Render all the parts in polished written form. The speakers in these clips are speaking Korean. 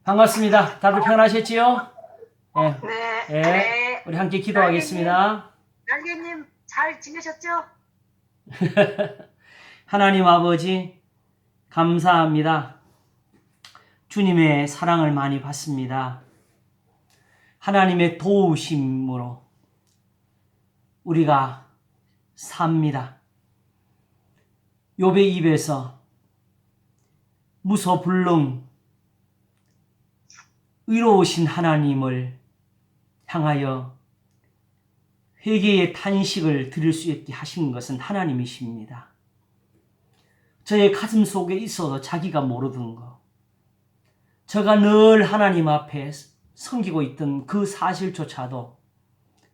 반갑습니다. 다들 평안하셨지요? 예, 네, 예. 네. 우리 함께 기도하겠습니다. 날개님 잘 지내셨죠? 하나님 아버지, 감사합니다. 주님의 사랑을 많이 받습니다. 하나님의 도우심으로 우리가 삽니다. 욥의 입에서 무소불능 의로우신 하나님을 향하여 회개의 탄식을 들을 수 있게 하신 것은 하나님이십니다. 저의 가슴 속에 있어도 자기가 모르던 것, 저가 늘 하나님 앞에 섬기고 있던 그 사실조차도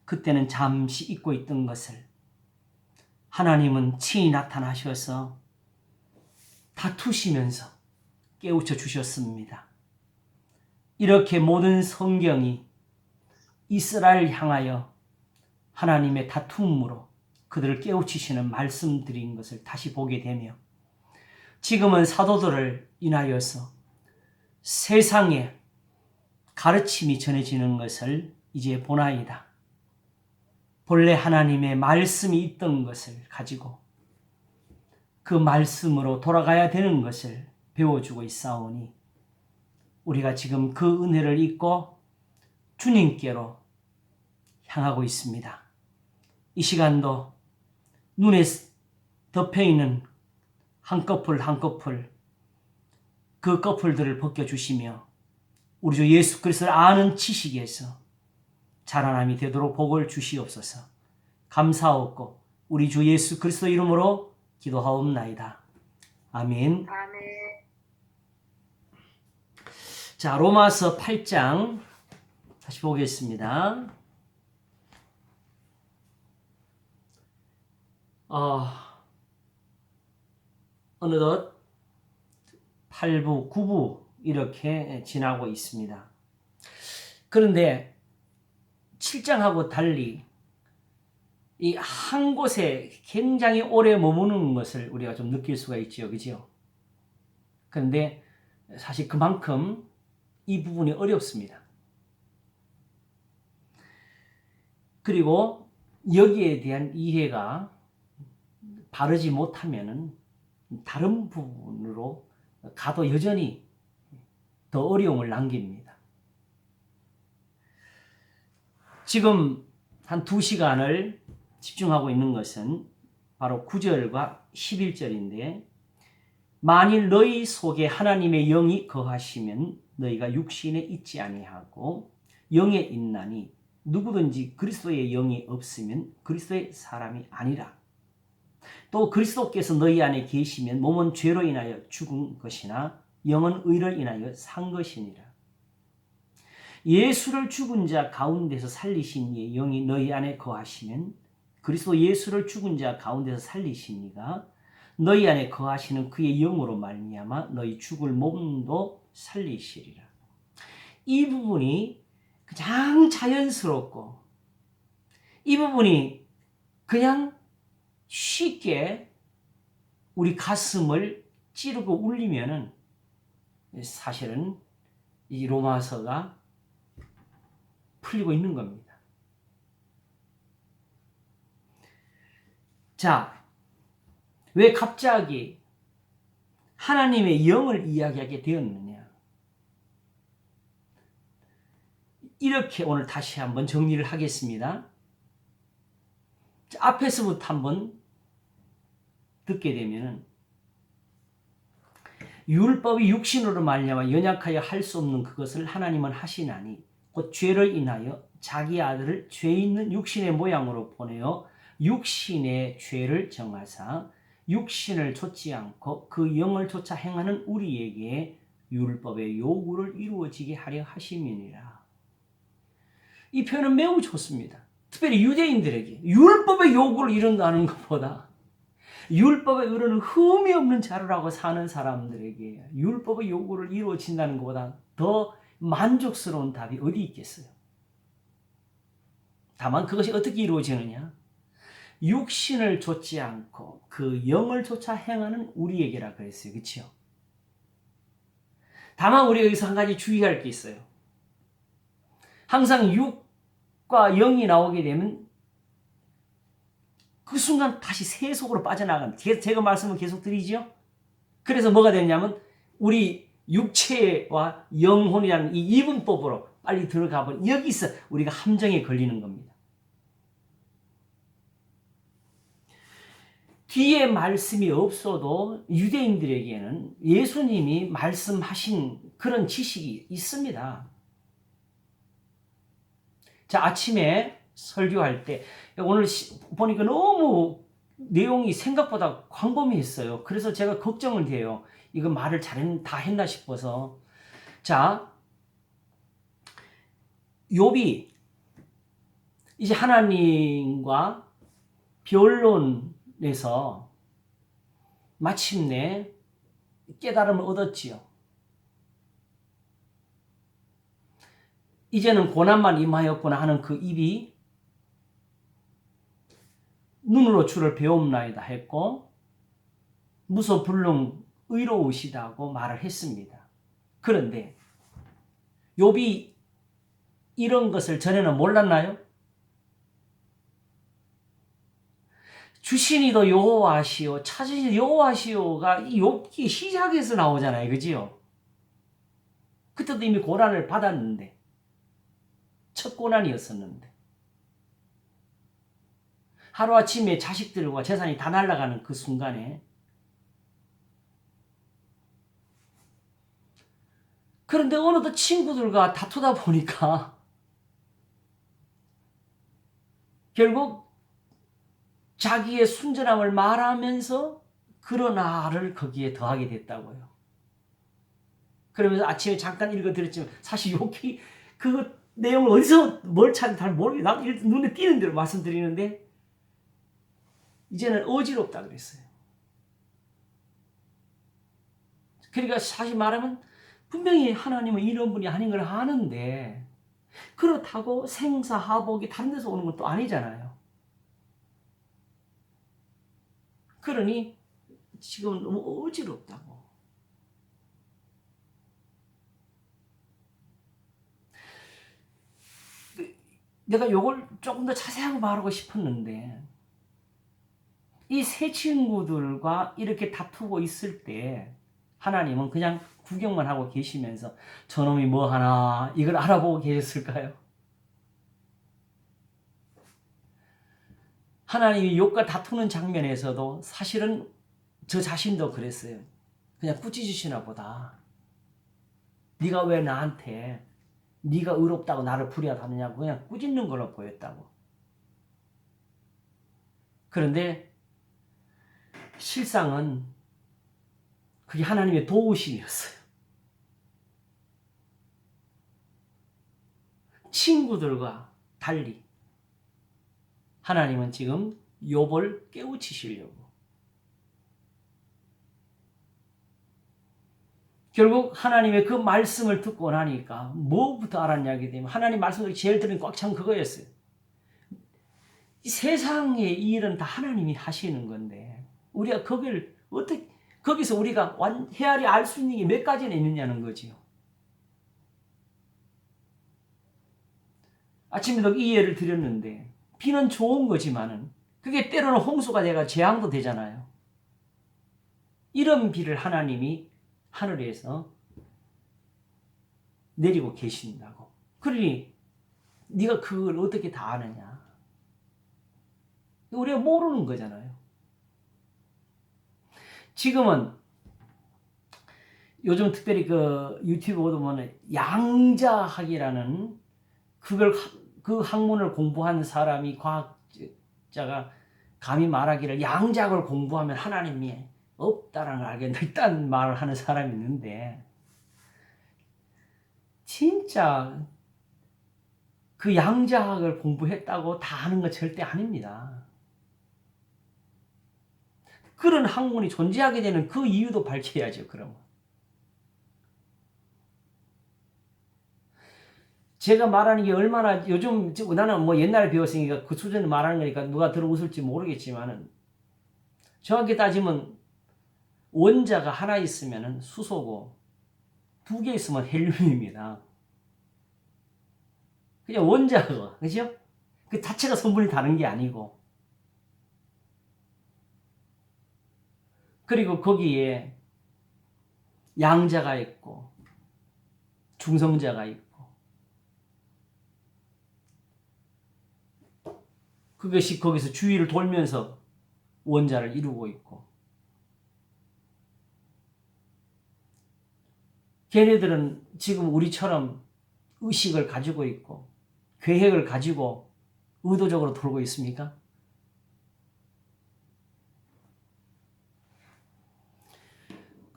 그때는 잠시 잊고 있던 것을 하나님은 친히 나타나셔서 다투시면서 깨우쳐 주셨습니다. 이렇게 모든 성경이 이스라엘 향하여 하나님의 다툼으로 그들을 깨우치시는 말씀드린 것을 다시 보게 되며 지금은 사도들을 인하여서 세상에 가르침이 전해지는 것을 이제 보나이다. 본래 하나님의 말씀이 있던 것을 가지고 그 말씀으로 돌아가야 되는 것을 배워주고 있사오니 우리가 지금 그 은혜를 잊고 주님께로 향하고 있습니다. 이 시간도 눈에 덮여있는 한꺼풀 한꺼풀 그 꺼풀들을 벗겨주시며 우리 주 예수 그리스도를 아는 지식에서 자라남이 되도록 복을 주시옵소서. 감사하옵고 우리 주 예수 그리스도 이름으로 기도하옵나이다. 아멘. 아멘. 자, 로마서 8장 다시 보겠습니다. 어느덧 8부, 9부 이렇게 지나고 있습니다. 그런데 7장하고 달리 이 한 곳에 굉장히 오래 머무는 것을 우리가 좀 느낄 수가 있죠. 그죠? 그런데 사실 그만큼 이 부분이 어렵습니다. 그리고 여기에 대한 이해가 바르지 못하면은 다른 부분으로 가도 여전히 더 어려움을 남깁니다. 지금 한 2시간을 집중하고 있는 것은 바로 9절과 11절인데 만일 너희 속에 하나님의 영이 거하시면 너희가 육신에 있지 아니하고 영에 있나니 누구든지 그리스도의 영이 없으면 그리스도의 사람이 아니라. 또 그리스도께서 너희 안에 계시면 몸은 죄로 인하여 죽은 것이나 영은 의를 인하여 산 것이니라. 예수를 죽은 자 가운데서 살리신 이의 영이 너희 안에 거하시면 그리스도 예수를 죽은 자 가운데서 살리신 이가 너희 안에 거하시는 그의 영으로 말미암아 너희 죽을 몸도 살리시리라. 이 부분이 가장 자연스럽고 이 부분이 그냥 쉽게 우리 가슴을 찌르고 울리면은 사실은 이 로마서가 풀리고 있는 겁니다. 자, 왜 갑자기 하나님의 영을 이야기하게 되었느냐? 이렇게 오늘 다시 한번 정리를 하겠습니다. 앞에서부터 한번 듣게 되면은 율법이 육신으로 말미암아 연약하여 할 수 없는 그것을 하나님은 하시나니 곧 죄를 인하여 자기 아들을 죄 있는 육신의 모양으로 보내어 육신의 죄를 정하사 육신을 좇지 않고 그 영을 좇아 행하는 우리에게 율법의 요구를 이루어지게 하려 하심이니라. 이 표현은 매우 좋습니다. 특별히 유대인들에게 율법의 요구를 이룬다는 것보다 율법에 이르는 흠이 없는 자루라고 사는 사람들에게 율법의 요구를 이루어진다는 것보다 더 만족스러운 답이 어디 있겠어요? 다만 그것이 어떻게 이루어지느냐? 육신을 좇지 않고 그 영을 좇아 행하는 우리에게라 그랬어요. 그렇죠? 다만 우리가 여기서 한 가지 주의할 게 있어요. 항상 6과 0이 나오게 되면 그 순간 다시 새 속으로 빠져나가는, 제가 말씀을 계속 드리죠. 그래서 뭐가 되냐면 우리 육체와 영혼이라는 이 이분법으로 빨리 들어가 버려. 여기서 우리가 함정에 걸리는 겁니다. 뒤에 말씀이 없어도 유대인들에게는 예수님이 말씀하신 그런 지식이 있습니다. 자, 아침에 설교할 때 오늘 보니까 너무 내용이 생각보다 광범위했어요. 그래서 제가 걱정은 돼요. 이거 말을 다 했나 싶어서. 자, 욥이 이제 하나님과 변론에서 마침내 깨달음을 얻었지요. 이제는 고난만 임하였구나 하는 그 입이 눈으로 주를 배움나이다 했고 무소불능 의로우시다고 말을 했습니다. 그런데 욥이 이런 것을 전에는 몰랐나요? 주신이도 여호와시오, 찾으시도 여호와시오가 이 욥기 시작에서 나오잖아요. 그지요? 그때도 이미 고난을 받았는데, 첫 고난이었었는데, 하루아침에 자식들과 재산이 다 날아가는 그 순간에, 그런데 어느덧 친구들과 다투다 보니까 결국 자기의 순전함을 말하면서 그러나를 거기에 더하게 됐다고요. 그러면서 아침에 잠깐 읽어드렸지만 사실 여기 그 내용을 어디서 뭘 찾는지 잘 모르겠어요. 나 눈에 띄는 대로 말씀드리는데 이제는 어지럽다 그랬어요. 그러니까 사실 말하면 분명히 하나님은 이런 분이 아닌 걸 아는데 그렇다고 생사하복이 다른 데서 오는 것도 아니잖아요. 그러니 지금 너무 어지럽다고. 내가 이걸 조금 더 자세하게 말하고 싶었는데 이 세 친구들과 이렇게 다투고 있을 때 하나님은 그냥 구경만 하고 계시면서 저놈이 뭐 하나 이걸 알아보고 계셨을까요? 하나님이 욥과 다투는 장면에서도 사실은 저 자신도 그랬어요. 그냥 꾸짖으시나 보다. 네가 왜 나한테 네가 의롭다고 나를 불의하느냐고 그냥 꾸짖는 걸로 보였다고. 그런데 실상은 그게 하나님의 도우심이었어요. 친구들과 달리 하나님은 지금 욥을 깨우치시려고. 결국 하나님의 그 말씀을 듣고 나니까 뭐부터 알았냐게 되면 하나님 말씀을 제일 들은 꽉 찬 그거였어요. 이 세상의 일은 다 하나님이 하시는 건데 우리가 거기를 어떻게 거기서 우리가 헤아리 알 수 있는 게 몇 가지나 있느냐는 거지요. 아침에도 이 예를 드렸는데 비는 좋은 거지만은 그게 때로는 홍수가 돼가 재앙도 되잖아요. 이런 비를 하나님이 하늘에서 내리고 계신다고. 그러니 네가 그걸 어떻게 다 아느냐. 우리가 모르는 거잖아요. 지금은 요즘 특별히 그 유튜브 보면 양자학이라는 그 학문을 공부한 사람이 과학자가 감히 말하기를 양자학을 공부하면 하나님이 없다라는 걸 알겠다 일단 말을 하는 사람이 있는데 진짜 그 양자학을 공부했다고 다 아는 건 절대 아닙니다. 그런 학문이 존재하게 되는 그 이유도 밝혀야죠. 그럼 제가 말하는 게 얼마나 요즘 나는 뭐 옛날에 배웠으니까 그 수준을 말하는 거니까 누가 들어 웃을지 모르겠지만은 정확히 따지면 원자가 하나 있으면은 수소고 두 개 있으면 헬륨입니다. 그냥 원자가, 그죠? 그 자체가 성분이 다른 게 아니고. 그리고 거기에 양자가 있고, 중성자가 있고, 그것이 거기서 주위를 돌면서 원자를 이루고 있고, 걔네들은 지금 우리처럼 의식을 가지고 있고, 계획을 가지고 의도적으로 돌고 있습니까?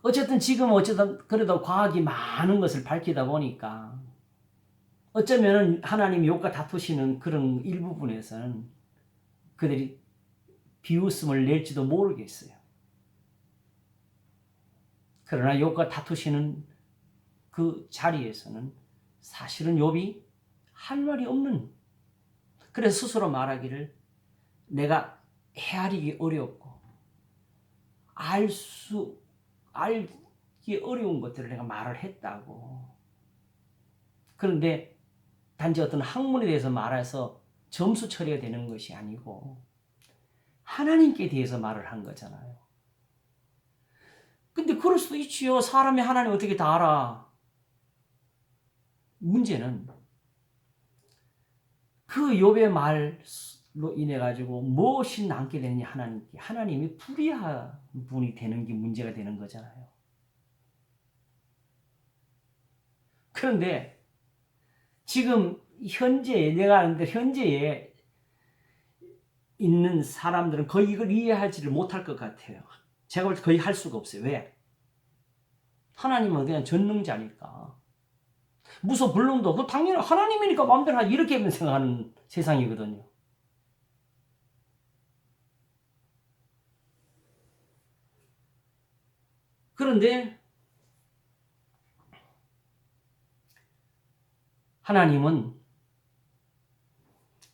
어쨌든 지금 그래도 과학이 많은 것을 밝히다 보니까 어쩌면 하나님이 욕과 다투시는 그런 일부분에서는 그들이 비웃음을 낼지도 모르겠어요. 그러나 욥과 다투시는 그 자리에서는 사실은 욥이 할 말이 없는, 그래서 스스로 말하기를 내가 헤아리기 어렵고 알기 어려운 것들을 내가 말을 했다고. 그런데 단지 어떤 학문에 대해서 말해서 점수 처리가 되는 것이 아니고 하나님께 대해서 말을 한 거잖아요. 근데 그럴 수도 있지요. 사람이 하나님 어떻게 다 알아. 문제는 그 욥의 말로 인해 가지고 무엇이 남게 되느냐, 하나님께. 하나님이 불의한 분이 되는 게 문제가 되는 거잖아요. 그런데 지금 내가 아는데 현재에 있는 사람들은 거의 이걸 이해하지를 못할 것 같아요. 제가 볼 때 거의 할 수가 없어요. 왜? 하나님은 그냥 전능자니까. 무소불능도 그 당연히 하나님이니까 마음대로 하지, 이렇게 생각하는 세상이거든요. 그런데 하나님은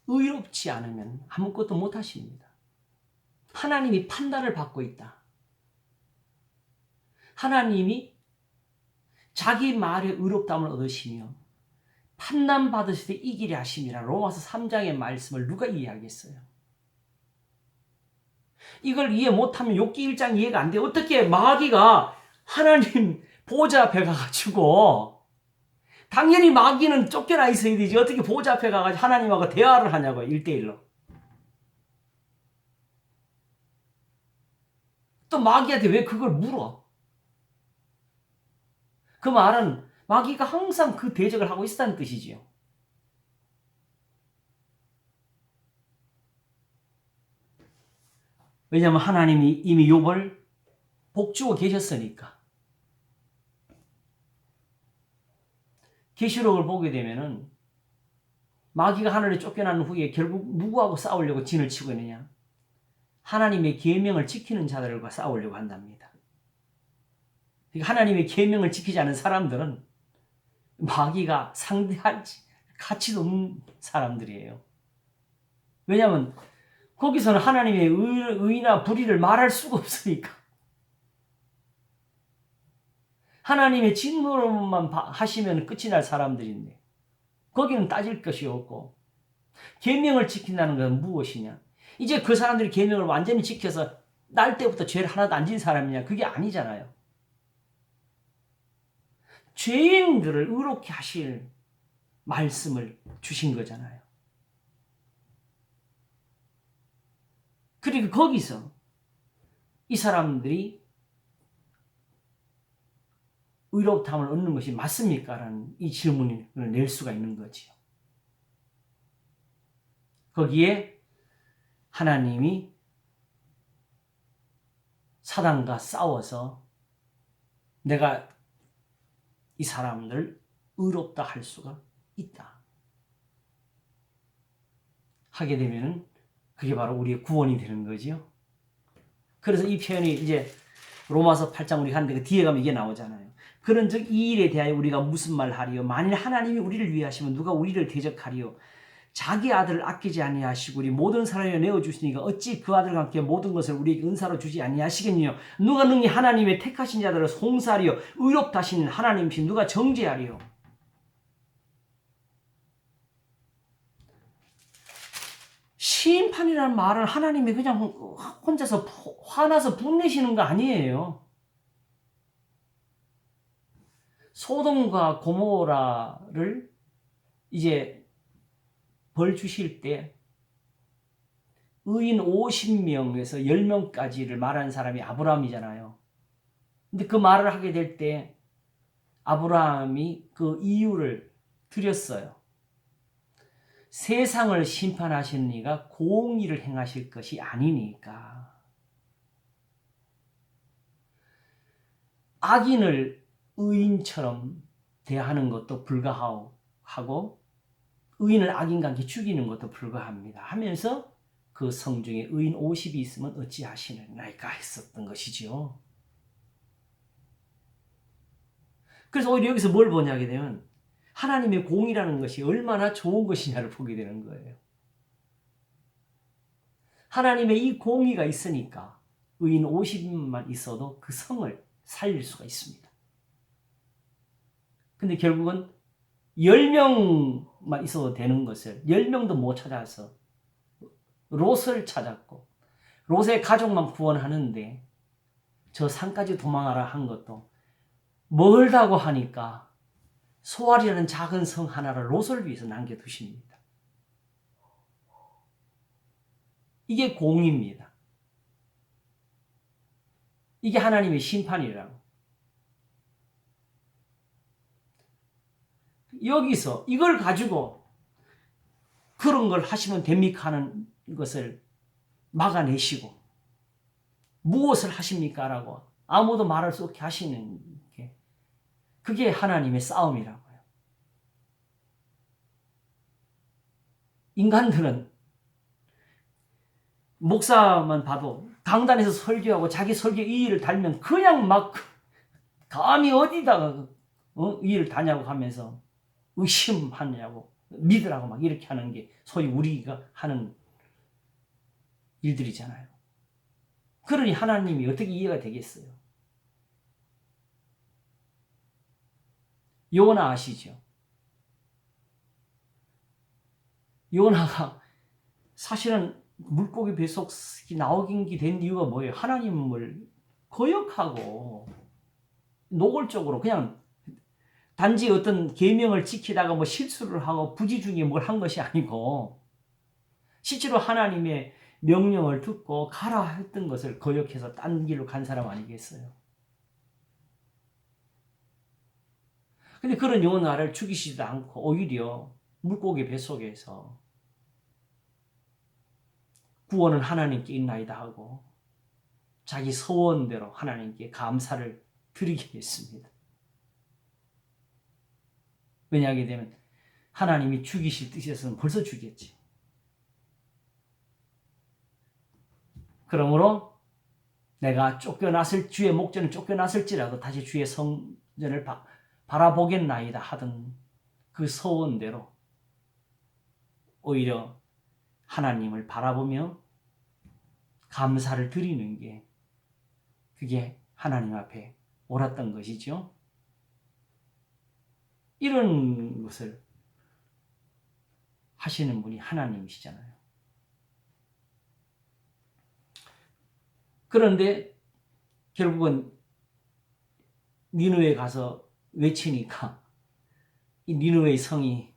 의롭지 않으면 아무것도 못 하십니다. 하나님이 판단을 받고 있다. 하나님이 자기 말에 의롭다함을 얻으시며 판단받으실 때 이기려 하심이라 로마서 3장의 말씀을 누가 이해하겠어요? 이걸 이해 못하면 욥기 1장 이해가 안 돼. 어떻게 마귀가 하나님 보좌 앞에 가가지고, 당연히 마귀는 쫓겨나 있어야 되지, 어떻게 보좌 앞에 가가지고 하나님하고 대화를 하냐고, 1대1로. 또 마귀한테 왜 그걸 물어? 그 말은 마귀가 항상 그 대적을 하고 있다는 뜻이지요. 왜냐하면 하나님이 이미 욥을 복주고 계셨으니까. 계시록을 보게 되면은 마귀가 하늘에 쫓겨난 후에 결국 누구하고 싸우려고 진을 치고 있느냐? 하나님의 계명을 지키는 자들과 싸우려고 한답니다. 하나님의 계명을 지키지 않은 사람들은 마귀가 상대할 가치도 없는 사람들이에요. 왜냐하면 거기서는 하나님의 의나 불의를 말할 수가 없으니까. 하나님의 진노로만 하시면 끝이 날 사람들인데 거기는 따질 것이 없고, 계명을 지킨다는 것은 무엇이냐? 이제 그 사람들이 계명을 완전히 지켜서 날 때부터 죄를 하나도 안 진 사람이냐? 그게 아니잖아요. 죄인들을 의롭게 하실 말씀을 주신 거잖아요. 그리고 거기서 이 사람들이 의롭다함을 얻는 것이 맞습니까? 라는 이 질문을 낼 수가 있는 거지요. 거기에 하나님이 사단과 싸워서 내가 이 사람들 의롭다 할 수가 있다 하게 되면은 그게 바로 우리의 구원이 되는 거지요. 그래서 이 표현이 이제 로마서 8장 우리 하는데 그 뒤에 가면 이게 나오잖아요. 그런즉 이 일에 대하여 우리가 무슨 말 하리요? 만일 하나님이 우리를 위하시면 누가 우리를 대적하리요? 자기 아들을 아끼지 아니하시고 우리 모든 사람에 내어 주시니까 어찌 그 아들과 함께 모든 것을 우리에게 은사로 주지 아니하시겠니요. 누가 능히 하나님의 택하신 자들을 송사하리요 의롭다 하시는 하나님이신 누가 정죄하리요. 심판이라는 말은 하나님이 그냥 혼자서 화나서 분내시는 거 아니에요. 소돔과 고모라를 이제 벌 주실 때 의인 50명에서 10명까지를 말하는 사람이 아브라함이잖아요. 근데 그 말을 하게 될 때 아브라함이 그 이유를 드렸어요. 세상을 심판하시는 이가 공의를 행하실 것이 아니니까. 악인을 의인처럼 대하는 것도 불가하고 의인을 악인과 함께 죽이는 것도 불가합니다. 하면서 그 성중에 의인 50이 있으면 어찌하시느냐이까 했었던 것이지요. 그래서 오히려 여기서 뭘 보냐게 되면 하나님의 공의라는 것이 얼마나 좋은 것이냐를 보게 되는 거예요. 하나님의 이 공의가 있으니까 의인 50만 있어도 그 성을 살릴 수가 있습니다. 근데 결국은 10명만 있어도 되는 것을 10명도 못 찾아서 롯을 찾았고 롯의 가족만 구원하는데 저 산까지 도망하라 한 것도 멀다고 하니까 소알이라는 작은 성 하나를 롯을 위해서 남겨두십니다. 이게 공의입니다. 이게 하나님의 심판이라고. 여기서 이걸 가지고 그런 걸 하시면 됩니까 하는 것을 막아내시고 무엇을 하십니까? 라고 아무도 말할 수 없게 하시는 게 그게 하나님의 싸움이라고요. 인간들은 목사만 봐도 강단에서 설교하고 자기 설교 이의를 달면 그냥 막 감히 어디다가 이의를 다냐고 하면서 의심하냐고 믿으라고 막 이렇게 하는 게 소위 우리가 하는 일들이잖아요. 그러니 하나님이 어떻게 이해가 되겠어요? 요나 아시죠? 요나가 사실은 물고기 뱃속이 나오게 된 이유가 뭐예요? 하나님을 거역하고 노골적으로 그냥 단지 어떤 계명을 지키다가 뭐 실수를 하고 부지 중에 뭘 한 것이 아니고 실제로 하나님의 명령을 듣고 가라 했던 것을 거역해서 딴 길로 간 사람 아니겠어요? 근데 그런 요나를 죽이지도 않고 오히려 물고기 뱃속에서 구원은 하나님께 있나이다 하고 자기 소원대로 하나님께 감사를 드리게 했습니다. 왜냐하게 되면 하나님이 죽이실 뜻이었으면 벌써 죽였지. 그러므로 내가 주의 목전을 쫓겨났을지라도 다시 주의 성전을 바라보겠나이다 하던 그 소원대로 오히려 하나님을 바라보며 감사를 드리는 게 그게 하나님 앞에 옳았던 것이죠. 이런 것을 하시는 분이 하나님이시잖아요. 그런데 결국은 니느웨에 가서 외치니까 이 니느웨의 성이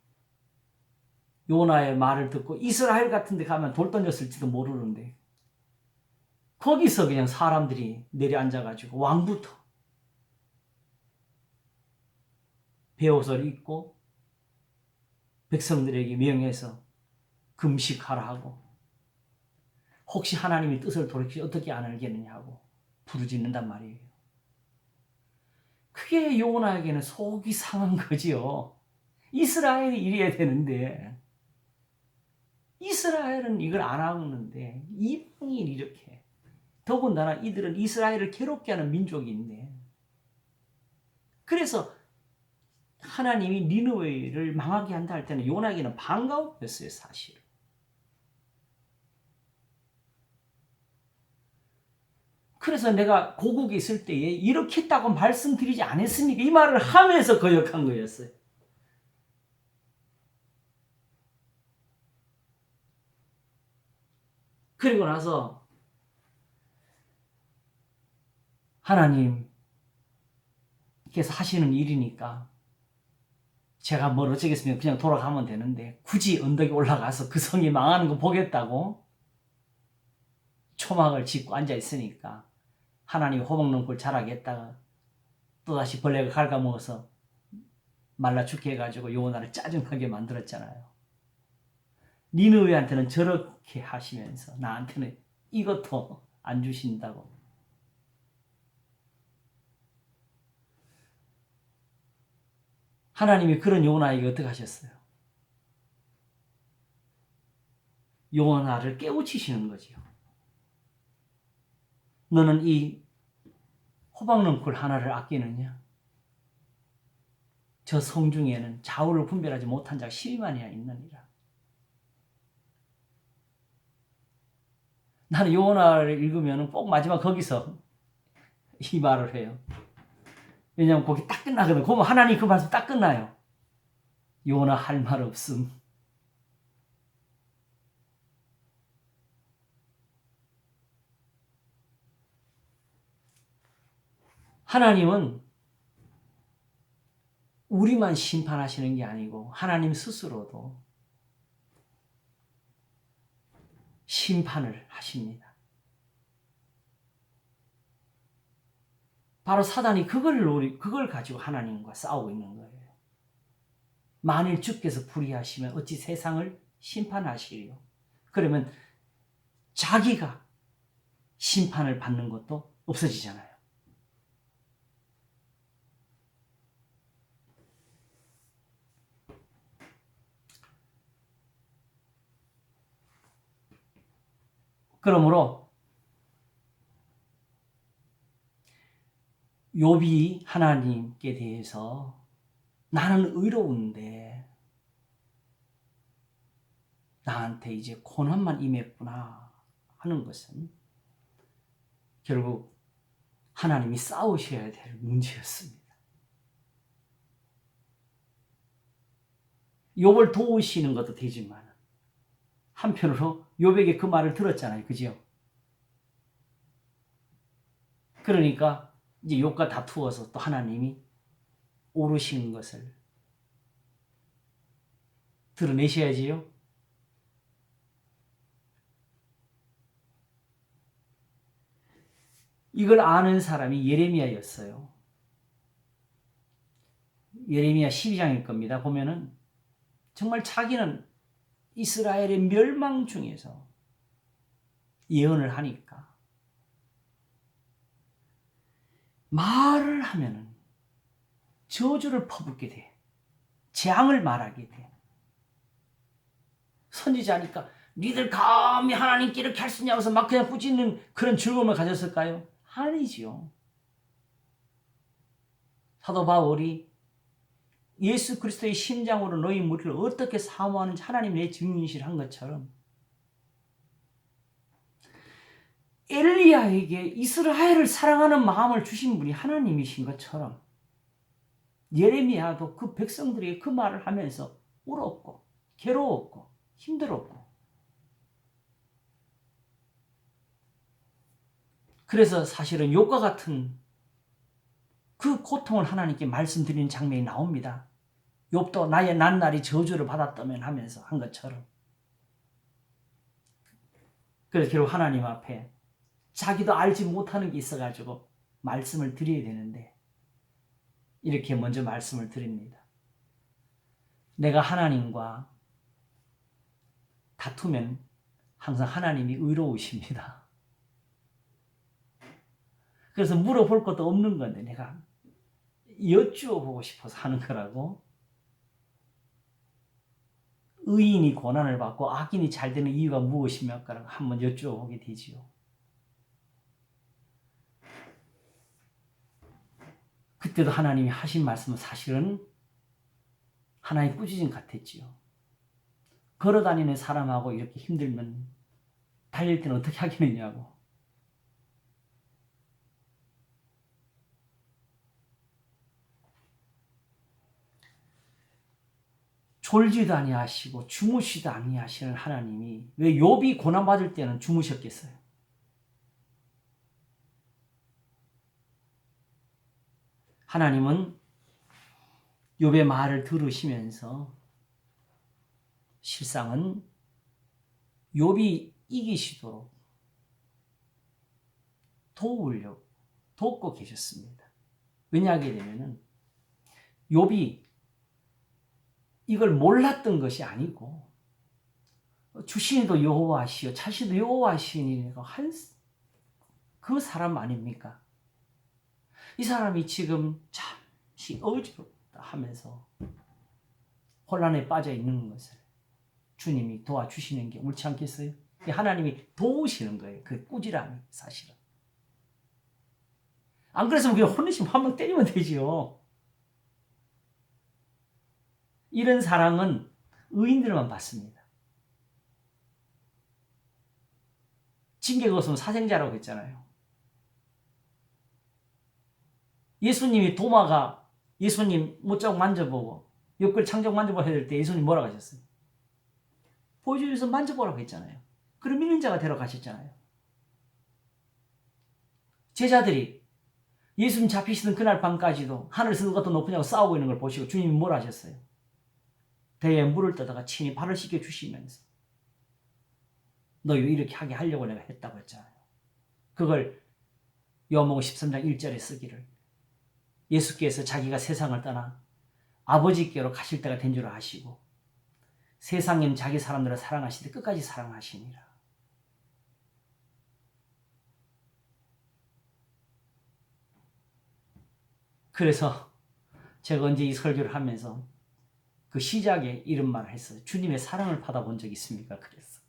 요나의 말을 듣고 이스라엘 같은 데 가면 돌 던졌을지도 모르는데 거기서 그냥 사람들이 내려앉아가지고 왕부터 베옷을 입고 백성들에게 명해서 금식하라 하고 혹시 하나님의 뜻을 돌이키지 어떻게 안 알겠느냐 하고 부르짖는단 말이에요. 그게 요나에게는 속이 상한 거지요. 이스라엘이 이래야 되는데 이스라엘은 이걸 안 하는데 이방인이 이렇게 더군다나 이들은 이스라엘을 괴롭게 하는 민족인데 그래서 하나님이 니느웨를 망하게 한다 할 때는 요나에게는 반가웠어요, 사실. 그래서 내가 고국에 있을 때에 이렇게 했다고 말씀드리지 않았습니까? 이 말을 하면서 거역한 거였어요. 그리고 나서 하나님께서 하시는 일이니까 제가 뭘 어쩌겠습니까? 그냥 돌아가면 되는데 굳이 언덕에 올라가서 그 성이 망하는 거 보겠다고 초막을 짓고 앉아 있으니까 하나님이 호박농굴 자라겠다가 또다시 벌레가 갉아먹어서 말라 죽게 해가지고 요나를 짜증나게 만들었잖아요. 니느웨한테는 저렇게 하시면서 나한테는 이것도 안 주신다고. 하나님이 그런 요나에게 어떻게 하셨어요? 요나를 깨우치시는 거지요. 너는 이 호박농굴 하나를 아끼느냐? 저 성 중에는 좌우를 분별하지 못한 자가 12만이나 있느니라. 나는 요나를 읽으면 꼭 마지막 거기서 이 말을 해요. 왜냐하면 거기 딱 끝나거든. 그러면 하나님 그 말씀 딱 끝나요. 요나 할 말 없음. 하나님은 우리만 심판하시는 게 아니고 하나님 스스로도 심판을 하십니다. 바로 사단이 그걸 가지고 하나님과 싸우고 있는 거예요. 만일 주께서 불의하시면 어찌 세상을 심판하시리요? 그러면 자기가 심판을 받는 것도 없어지잖아요. 그러므로 욥이 하나님께 대해서 나는 의로운데 나한테 이제 고난만 임했구나 하는 것은 결국 하나님이 싸우셔야 될 문제였습니다. 욥을 도우시는 것도 되지만 한편으로 욥에게 그 말을 들었잖아요. 그죠? 그러니까 이제 욥과 다투어서 또 하나님이 오르신 것을 드러내셔야지요. 이걸 아는 사람이 예레미야였어요. 예레미야 12장일 겁니다. 보면은 정말 자기는 이스라엘의 멸망 중에서 예언을 하니까 말을 하면은 저주를 퍼붓게 돼. 재앙을 말하게 돼. 선지자니까 니들 감히 하나님께 이렇게 할 수 있냐고 해서 막 그냥 꾸짖는 그런 즐거움을 가졌을까요? 아니지요. 사도 바울이 예수 그리스도의 심장으로 너희 무리를 어떻게 사모하는지 하나님 내 증인이시한 것처럼 엘리야에게 이스라엘을 사랑하는 마음을 주신 분이 하나님이신 것처럼 예레미야도 그 백성들에게 그 말을 하면서 울었고 괴로웠고 힘들었고 그래서 사실은 욥과 같은 그 고통을 하나님께 말씀드리는 장면이 나옵니다. 욥도 나의 낱날이 저주를 받았다면 하면서 한 것처럼. 그래서 결국 하나님 앞에 자기도 알지 못하는 게 있어가지고 말씀을 드려야 되는데 이렇게 먼저 말씀을 드립니다. 내가 하나님과 다투면 항상 하나님이 의로우십니다. 그래서 물어볼 것도 없는 건데 내가 여쭈어보고 싶어서 하는 거라고. 의인이 고난을 받고 악인이 잘 되는 이유가 무엇입니까? 한번 여쭈어보게 되지요. 그때도 하나님이 하신 말씀은 사실은 하나의 꾸짖음 같았지요. 걸어다니는 사람하고 이렇게 힘들면 달릴 때는 어떻게 하겠느냐고. 졸지도 아니하시고 주무시도 아니하시는 하나님이 왜 욥이 고난받을 때는 주무셨겠어요? 하나님은 욥의 말을 들으시면서 실상은 욥이 이기시도록 돕고 계셨습니다. 왜냐하게 되면은 욥이 이걸 몰랐던 것이 아니고 주신이도 여호와시요 차시도 여호와시니 그 사람 아닙니까? 이 사람이 지금 잠시 어지럽다 하면서 혼란에 빠져 있는 것을 주님이 도와주시는 게 옳지 않겠어요? 하나님이 도우시는 거예요. 그 꾸지람이 사실은. 안 그랬으면 그냥 혼내시면 한 번 때리면 되지요. 이런 사랑은 의인들만 받습니다. 징계가 없으면 사생자라고 했잖아요. 예수님이 도마가 예수님 못자국 만져보고 옆구리 창자국 만져보고 해야 될 때 예수님 뭐라고 하셨어요? 보여주셔서 만져보라고 했잖아요. 그럼 믿는 자가 데려가셨잖아요. 제자들이 예수님 잡히시던 그날 밤까지도 하늘에서 누가 더 높으냐고 싸우고 있는 걸 보시고 주님이 뭐라 하셨어요? 대에 물을 떠다가 친히 발을 씻겨주시면서 너 이렇게 하게 하려고 내가 했다고 했잖아요. 그걸 요한복음 13장 1절에 쓰기를 예수께서 자기가 세상을 떠나 아버지께로 가실 때가 된 줄 아시고 세상에는 자기 사람들을 사랑하시되 끝까지 사랑하시니라. 그래서 제가 언제 이 설교를 하면서 그 시작에 이런 말을 했어요. 주님의 사랑을 받아본 적 있습니까? 그랬어.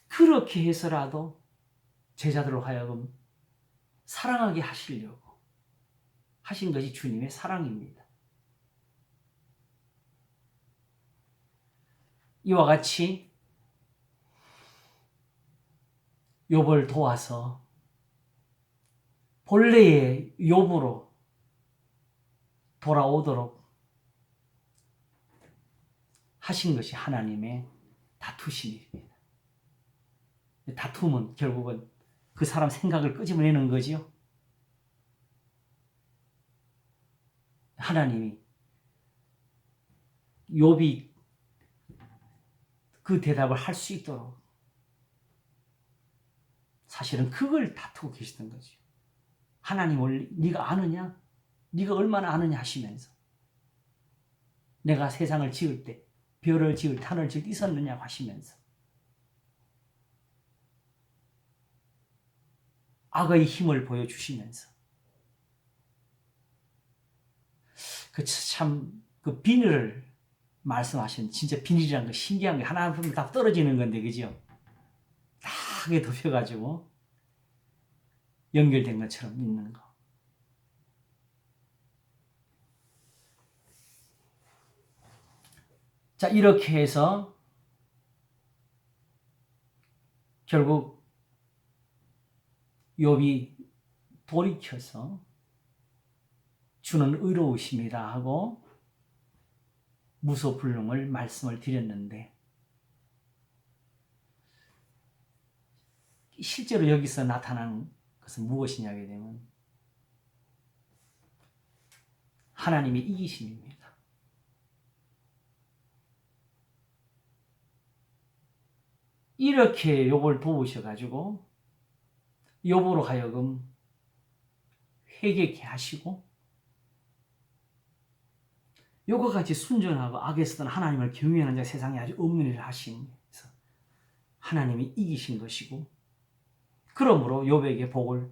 그렇게 해서라도 제자들로 하여금 사랑하게 하시려고 하신 것이 주님의 사랑입니다. 이와 같이 욥을 도와서 본래의 욥으로 돌아오도록 하신 것이 하나님의 다투신 일입니다. 다툼은 결국은 그 사람 생각을 끄집어내는 거지요. 하나님이 욥이 그 대답을 할 수 있도록 사실은 그걸 다투고 계시던 거죠. 하나님을 네가 아느냐? 네가 얼마나 아느냐 하시면서 내가 세상을 지을 때 별을 지을 탄을 지을 때 있었느냐고 하시면서 악의 힘을 보여주시면서 그 비늘을 말씀하신 진짜 비늘이라는 거 신기한 게 하나 보면 다 떨어지는 건데 그죠? 다 하게 덮여가지고 연결된 것처럼 있는 거. 자, 이렇게 해서 결국 욥이 돌이켜서 주는 의로우십니다 하고 무소불능을 말씀을 드렸는데 실제로 여기서 나타난 것은 무엇이냐게 되면 하나님의 이기심입니다. 이렇게 욥을 도우셔가지고 욥으로 하여금 회개케 하시고 욥과 같이 순전하고 악에서든 하나님을 경외하는 자 세상에 아주 없는 일을 하시면서 하나님이 이기신 것이고 그러므로 욥에게 복을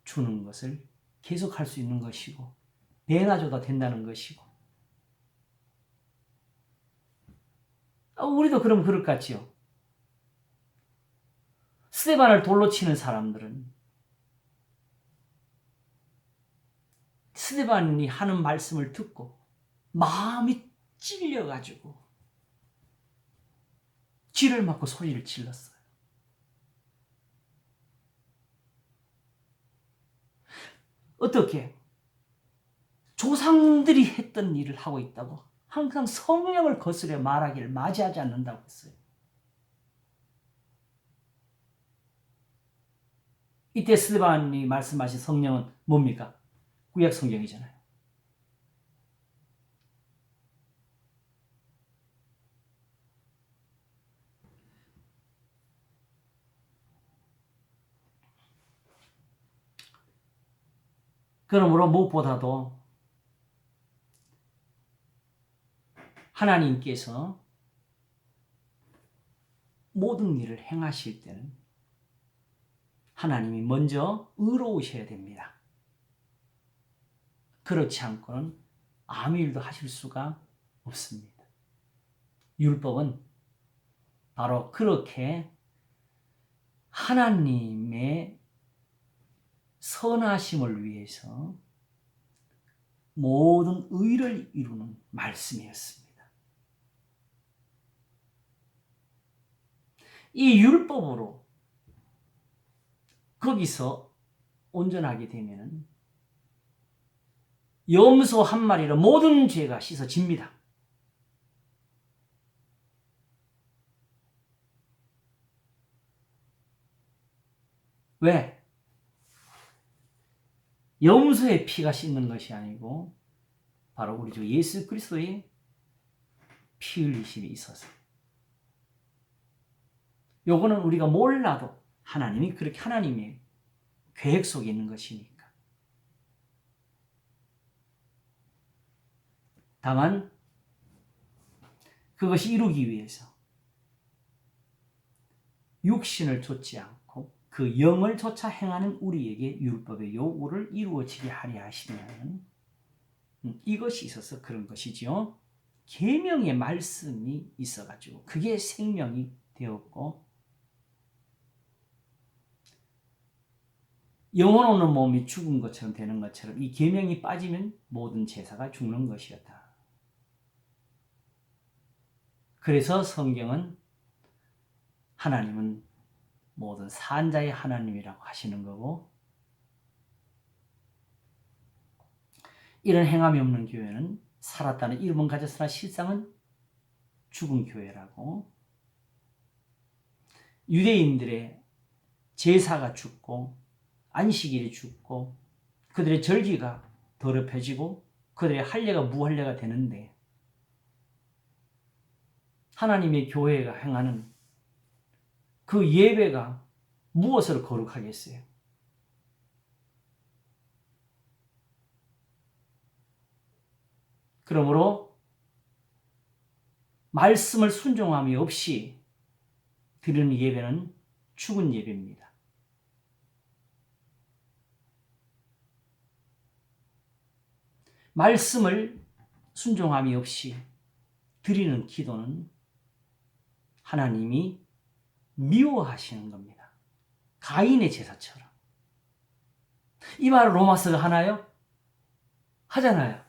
주는 것을 계속할 수 있는 것이고 배나 줘도 된다는 것이고 우리도 그럼 그럴 것 같지요. 스데반을 돌로 치는 사람들은 스데반이 하는 말씀을 듣고 마음이 찔려가지고 쥐를 맞고 소리를 질렀어요. 어떻게? 조상들이 했던 일을 하고 있다고 항상 성령을 거스려 말하기를 맞이하지 않는다고 했어요. 이때 스데반이 말씀하신 성령은 뭡니까? 구약 성경이잖아요. 그러므로 무엇보다도 하나님께서 모든 일을 행하실 때는 하나님이 먼저 의로우셔야 됩니다. 그렇지 않고는 아무 일도 하실 수가 없습니다. 율법은 바로 그렇게 하나님의 선하심을 위해서 모든 의를 이루는 말씀이었습니다. 이 율법으로 거기서 온전하게 되면 염소 한 마리로 모든 죄가 씻어집니다. 왜? 염소의 피가 씻는 것이 아니고 바로 우리 주 예수 그리스도의 피 흘리심이 있어서. 요거는 우리가 몰라도 하나님이 그렇게 하나님의 계획 속에 있는 것이니까. 다만 그것이 이루기 위해서 육신을 좇지 않고 그 영을 좇아 행하는 우리에게 율법의 요구를 이루어지게 하려 하시면 이것이 있어서 그런 것이죠. 계명의 말씀이 있어가지고 그게 생명이 되었고 영혼 없는 몸이 죽은 것처럼 되는 것처럼 이 계명이 빠지면 모든 제사가 죽는 것이었다. 그래서 성경은 하나님은 모든 산자의 하나님이라고 하시는 거고 이런 행함이 없는 교회는 살았다는 이름은 가졌으나 실상은 죽은 교회라고 유대인들의 제사가 죽고 안식일이 죽고 그들의 절기가 더럽혀지고 그들의 할례가 무할례가 되는데 하나님의 교회가 행하는 그 예배가 무엇을 거룩하겠어요? 그러므로 말씀을 순종함이 없이 드리는 예배는 죽은 예배입니다. 말씀을 순종함이 없이 드리는 기도는 하나님이 미워하시는 겁니다. 가인의 제사처럼. 이 말을 로마서가 하나요? 하잖아요.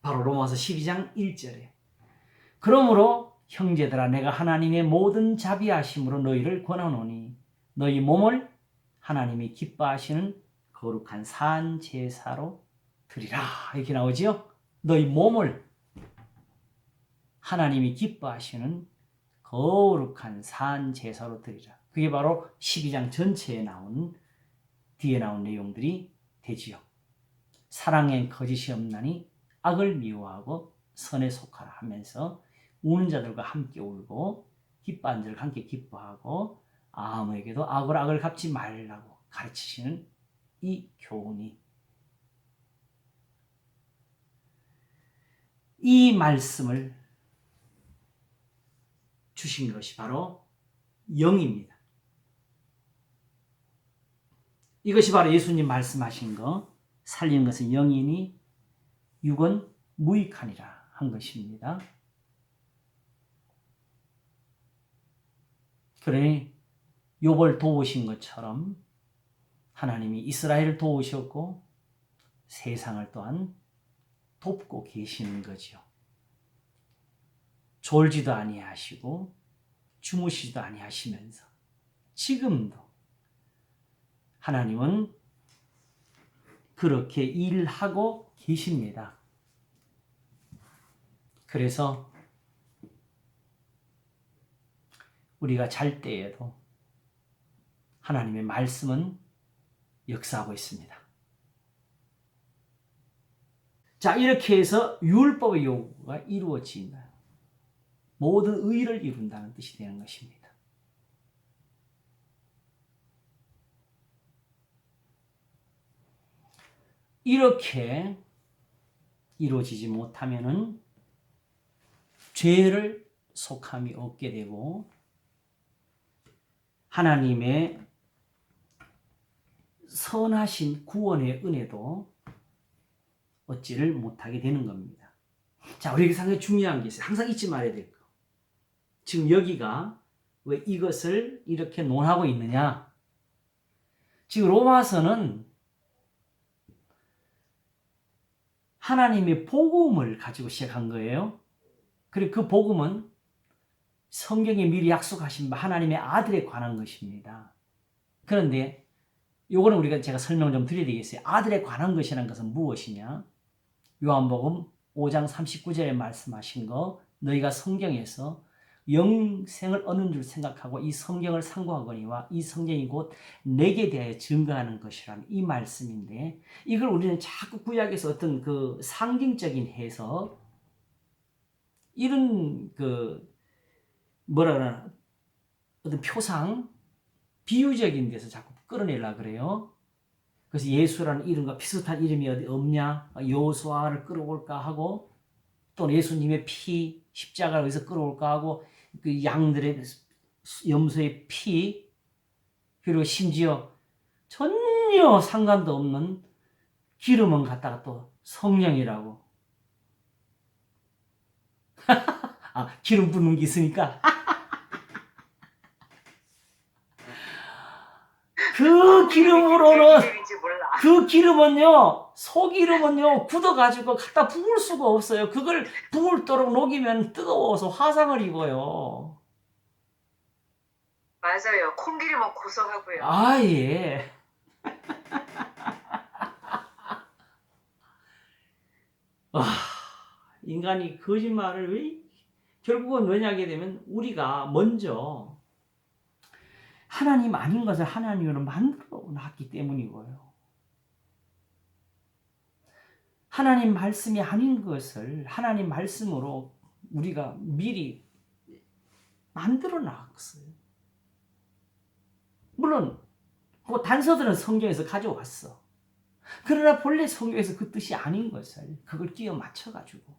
바로 로마서 12장 1절에 그러므로 형제들아 내가 하나님의 모든 자비하심으로 너희를 권하노니 너희 몸을 하나님이 기뻐하시는 거룩한 산 제사로 드리라 이렇게 나오지요. 너희 몸을 하나님이 기뻐하시는 거룩한 산 제사로 드리라. 그게 바로 12장 전체에 나온 뒤에 나온 내용들이 되지요. 사랑엔 거짓이 없나니 악을 미워하고 선에 속하라 하면서 우는 자들과 함께 울고 기뻐하는 자들과 함께 기뻐하고 아무에게도 악을 갚지 말라고 가르치시는 이 교훈이 이 말씀을 주신 것이 바로 영입니다. 이것이 바로 예수님 말씀하신 거 살리는 것은 영이니 육은 무익하니라 한 것입니다. 그러니 욥을 도우신 것처럼 하나님이 이스라엘을 도우셨고 세상을 또한 돕고 계시는 거죠. 졸지도 아니하시고 주무시지도 아니하시면서 지금도 하나님은 그렇게 일하고 계십니다. 그래서 우리가 잘 때에도 하나님의 말씀은 역사하고 있습니다. 자, 이렇게 해서 율법의 요구가 이루어진다. 모든 의를 이룬다는 뜻이 되는 것입니다. 이렇게 이루어지지 못하면은 죄를 속함이 없게 되고 하나님의 선하신 구원의 은혜도 얻지를 못하게 되는 겁니다. 자, 우리에게 상당히 중요한 게 있어요. 항상 잊지 말아야 될 거. 지금 여기가 왜 이것을 이렇게 논하고 있느냐? 지금 로마서는 하나님의 복음을 가지고 시작한 거예요. 그리고 그 복음은 성경에 미리 약속하신 하나님의 아들에 관한 것입니다. 그런데 요거는 제가 설명을 좀 드려야 되겠어요. 아들에 관한 것이라는 것은 무엇이냐? 요한복음 5장 39절에 말씀하신 거, 너희가 성경에서 영생을 얻는 줄 생각하고 이 성경을 상고하거니와 이 성경이 곧 내게 대하여 증거하는 것이라는 이 말씀인데, 이걸 우리는 자꾸 구약에서 어떤 그 상징적인 해석, 이런 뭐라 그러나 어떤 표상, 비유적인 데서 자꾸 끌어내려고 그래요. 그래서 예수라는 이름과 비슷한 이름이 어디 없냐? 여호수아를 끌어올까 하고, 또 예수님의 피, 십자가를 어디서 끌어올까 하고, 그 양들의 염소의 피, 그리고 심지어 전혀 상관도 없는 기름은 갖다가 또 성령이라고. 기름 붓는 게 있으니까. 그 기름은요, 소기름은요, 굳어가지고 갖다 부을 수가 없어요. 그걸 부을도록 녹이면 뜨거워서 화상을 입어요. 맞아요. 콩기름은 고소하고요. 예. 인간이 거짓말을 결국은 왜냐하게 되면 우리가 먼저 하나님 아닌 것을 하나님으로 만들어 놨기 때문이고요. 하나님 말씀이 아닌 것을 하나님 말씀으로 우리가 미리 만들어 놨어요. 물론 그 단서들은 성경에서 가져왔어. 그러나 본래 성경에서 그 뜻이 아닌 것을 그걸 끼워 맞춰가지고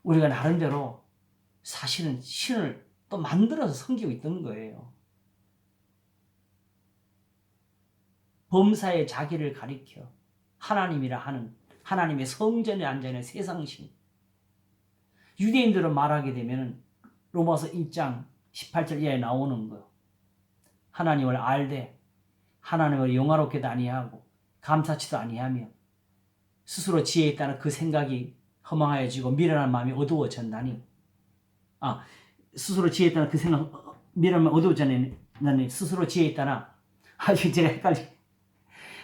우리가 나름대로 사실은 신을 또 만들어서 섬기고 있던 거예요. 범사에 자기를 가리켜 하나님이라 하는 하나님의 성전에 앉아있는 세상신. 유대인들은 말하게 되면 로마서 1장 18절 이하에 나오는 거. 하나님을 알되 하나님을 영화롭게도 아니하고 감사치도 아니하며 스스로 지혜에 있다는 그 생각이 허망하여지고 미련한 마음이 어두워졌나니, 스스로 지혜에 있다는 그 생각, 미련한 마음이 어두워졌나니 스스로 지혜에 있다나, 제가 헷갈리.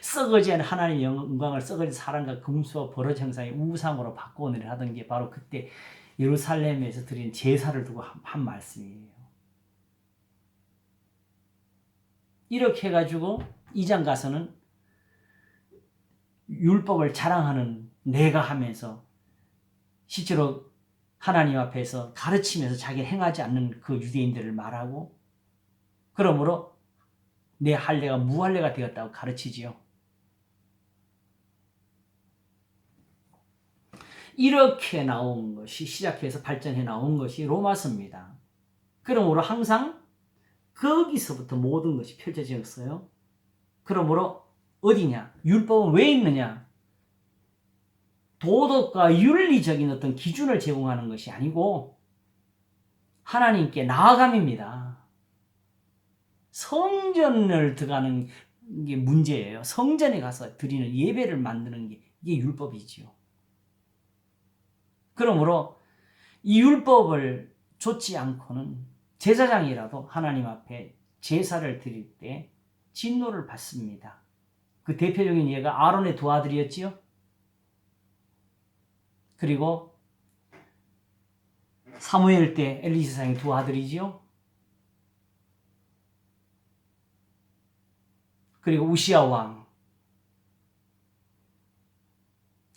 썩어지 않은 하나님의 영광을 썩어진 사람과 금수와 버릇 형상의 우상으로 바꾸어내려 하던 게 바로 그때 예루살렘에서 드린 제사를 두고 한 말씀이에요. 이렇게 해가지고 2장 가서는 율법을 자랑하는 내가 하면서 실제로 하나님 앞에서 가르치면서 자기가 행하지 않는 그 유대인들을 말하고, 그러므로 내 할례가 무할례가 되었다고 가르치지요. 이렇게 나온 것이, 시작해서 발전해 나온 것이 로마서입니다. 그러므로 항상 거기서부터 모든 것이 펼쳐졌어요. 그러므로 어디냐? 율법은 왜 있느냐? 도덕과 윤리적인 어떤 기준을 제공하는 것이 아니고 하나님께 나아감입니다. 성전을 들어가는 게 문제예요. 성전에 가서 드리는 예배를 만드는 게 이게 율법이지요. 그러므로 이 율법을 좇지 않고는 제사장이라도 하나님 앞에 제사를 드릴 때 진노를 받습니다. 그 대표적인 예가 아론의 두 아들이었지요. 그리고 사무엘 때 엘리 제사장의 두 아들이지요. 그리고 우시야 왕.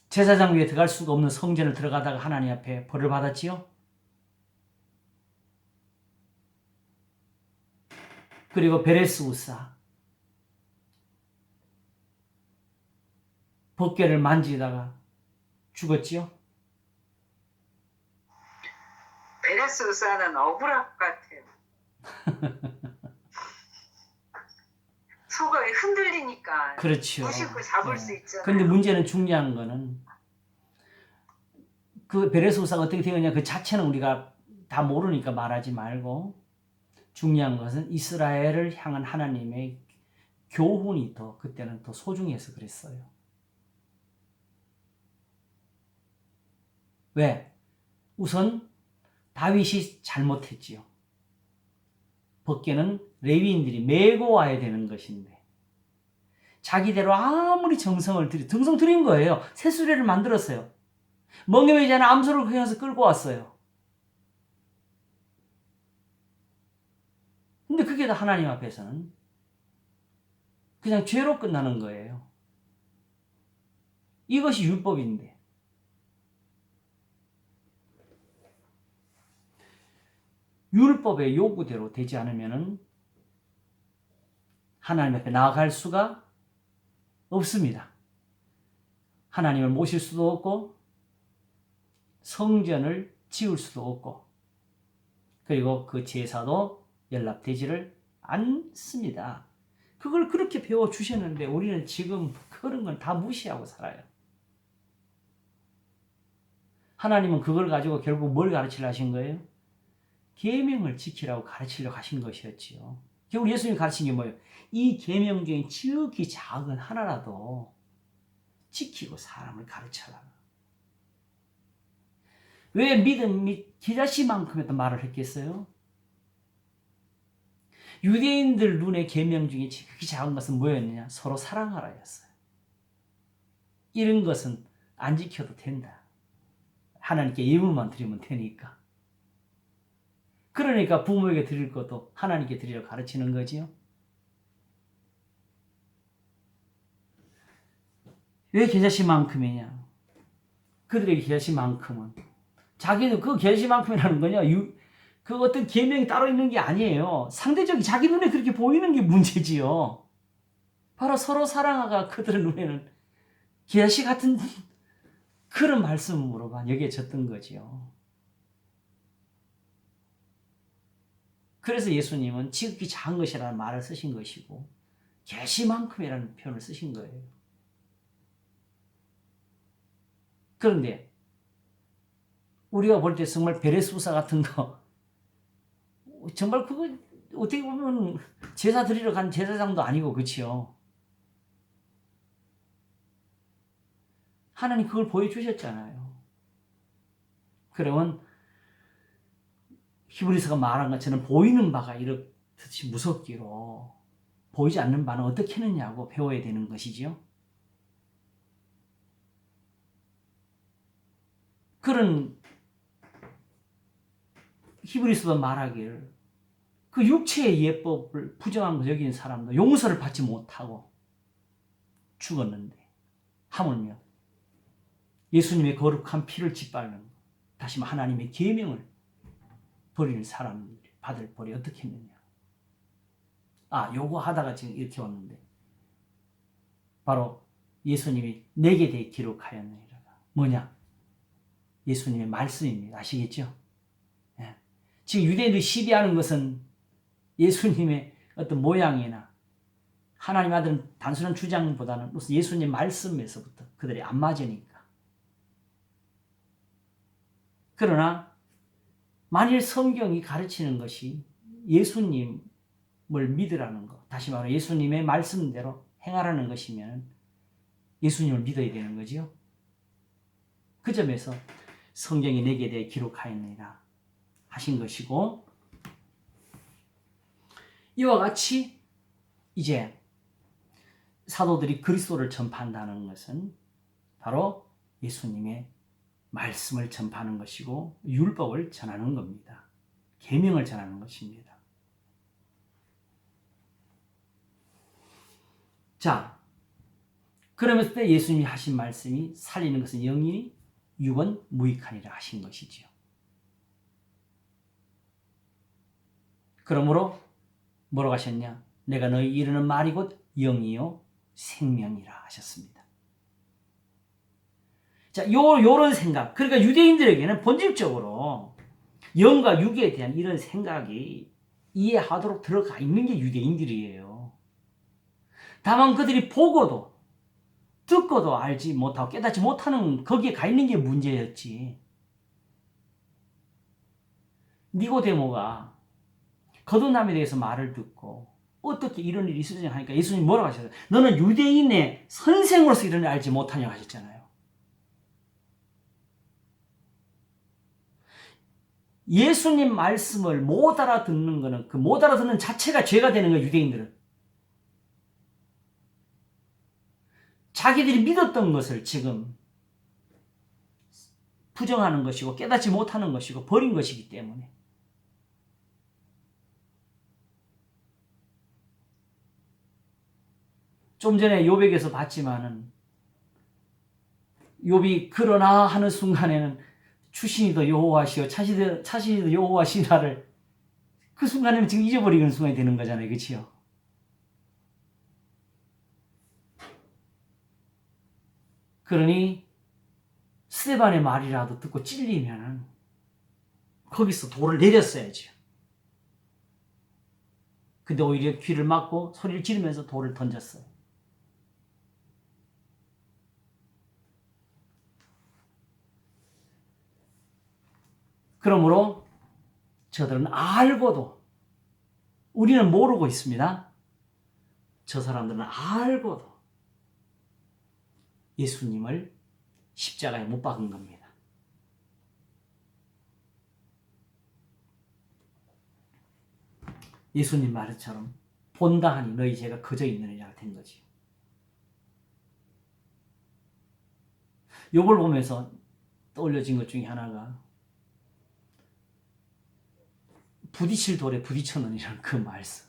제사장 위에 들어갈 수가 없는 성전을 들어가다가 하나님 앞에 벌을 받았지요. 그리고 베레스 우사. 벗개를 만지다가 죽었지요. 베레스 의사는 억울할 것 같아요. 소각이 흔들리니까 그렇죠. 무심코 잡을 수 있잖아요. 그런데 문제는 중요한 거는 그 베레스 우사가 어떻게 되었냐 그 자체는 우리가 다 모르니까 말하지 말고 중요한 것은 이스라엘을 향한 하나님의 교훈이 더 그때는 더 소중해서 그랬어요. 왜? 우선 다윗이 잘못했지요. 벗개는 레위인들이 메고 와야 되는 것인데 자기대로 아무리 정성 들인 거예요. 새수레를 만들었어요. 멍에매지 않은 암소를 그냥서 끌고 왔어요. 근데 그게 다 하나님 앞에서는 그냥 죄로 끝나는 거예요. 이것이 율법인데. 율법의 요구대로 되지 않으면 하나님 앞에 나아갈 수가 없습니다. 하나님을 모실 수도 없고 성전을 지을 수도 없고 그리고 그 제사도 연락되지를 않습니다. 그걸 그렇게 배워주셨는데 우리는 지금 그런 건 다 무시하고 살아요. 하나님은 그걸 가지고 결국 뭘 가르치려 하신 거예요? 계명을 지키라고 가르치려고 하신 것이었지요. 결국 예수님이 가르친 게 뭐예요? 이 계명 중에 지극히 작은 하나라도 지키고 사람을 가르쳐라. 왜 믿음이 겨자씨만큼이라도 말을 했겠어요? 유대인들 눈에 계명 중에 지극히 작은 것은 뭐였느냐? 서로 사랑하라였어요. 이런 것은 안 지켜도 된다. 하나님께 예물만 드리면 되니까. 그러니까 부모에게 드릴 것도 하나님께 드리라고 가르치는 거지요. 왜 겨자씨만큼이냐? 그들에게 겨자씨만큼은 자기는 그 겨자씨만큼이라는 거냐? 그 어떤 계명이 따로 있는 게 아니에요. 상대적으로 자기 눈에 그렇게 보이는 게 문제지요. 바로 서로 사랑하가 그들의 눈에는 겨자씨 같은 그런 말씀으로만 여겨졌던 거지요. 그래서 예수님은 지극히 작은 것이라는 말을 쓰신 것이고 겨자씨만큼이라는 표현을 쓰신 거예요. 그런데 우리가 볼 때 정말 베레스우사 같은 거 정말 그거 어떻게 보면 제사 드리러 간 제사장도 아니고 그렇지요. 하나님 그걸 보여주셨잖아요. 그러면 히브리서가 말한 것처럼 보이는 바가 이렇듯이 무섭기로 보이지 않는 바는 어떻게 하느냐고 배워야 되는 것이지요. 그런 히브리서도 말하기를 그 육체의 예법을 부정한 거 여기는 사람도 용서를 받지 못하고 죽었는데 하물며 예수님의 거룩한 피를 짓밟는 다시 하나님의 계명을 버리는 사람들이 받을 벌이 어떻게 했느냐. 요거 하다가 지금 이렇게 왔는데 바로 예수님이 내게 대해 기록하였느니라. 뭐냐? 예수님의 말씀입니다. 아시겠죠? 예. 지금 유대인들이 시비하는 것은 예수님의 어떤 모양이나 하나님 아들은 단순한 주장보다는 우선 예수님 말씀에서부터 그들이 안 맞으니까. 그러나 만일 성경이 가르치는 것이 예수님 믿으라는 것. 다시 말해 예수님의 말씀대로 행하라는 것이면 예수님을 믿어야 되는 거지요. 그 점에서 성경이 내게 대해 기록하였느니라 하신 것이고, 이와 같이 이제 사도들이 그리스도를 전파한다는 것은 바로 예수님의 말씀을 전파하는 것이고 율법을 전하는 겁니다. 계명을 전하는 것입니다. 자, 그러면서 때 예수님이 하신 말씀이 살리는 것은 영이니 육은 무익하니라 하신 것이지요. 그러므로 뭐라고 하셨냐? 내가 너희 이르는 말이 곧 영이요 생명이라 하셨습니다. 자, 요런 생각. 그러니까 유대인들에게는 본질적으로 영과 육에 대한 이런 생각이 이해하도록 들어가 있는 게 유대인들이에요. 다만 그들이 보고도 듣고도 알지 못하고 깨닫지 못하는 거기에 가 있는 게 문제였지. 니고데모가 거듭남에 대해서 말을 듣고 어떻게 이런 일이 있으냐 하니까 예수님이 뭐라고 하셨어요? 너는 유대인의 선생으로서 이런 일 알지 못하냐고 하셨잖아요. 예수님 말씀을 못 알아듣는 거는 그 못 알아듣는 자체가 죄가 되는 거예요. 유대인들은. 자기들이 믿었던 것을 지금 부정하는 것이고 깨닫지 못하는 것이고 버린 것이기 때문에. 좀 전에 욥에게서 봤지만은 욥이 그러나 하는 순간에는 추신이도 여호와시오 차신이도 여호와시라를 그 순간에는 지금 잊어버리는 순간이 되는 거잖아요. 그렇지요? 그러니 스데반의 말이라도 듣고 찔리면은 거기서 돌을 내렸어야죠. 근데 오히려 귀를 막고 소리를 지르면서 돌을 던졌어요. 그러므로 저들은 알고도 우리는 모르고 있습니다. 저 사람들은 알고도 예수님을 십자가에 못 박은 겁니다. 예수님 말처럼 본다 하니 너희 죄가 거저 있느니라 된 거지. 욥을 보면서 떠올려진 것 중에 하나가 부딪힐 돌에 부딪혀놓으라는 그 말씀.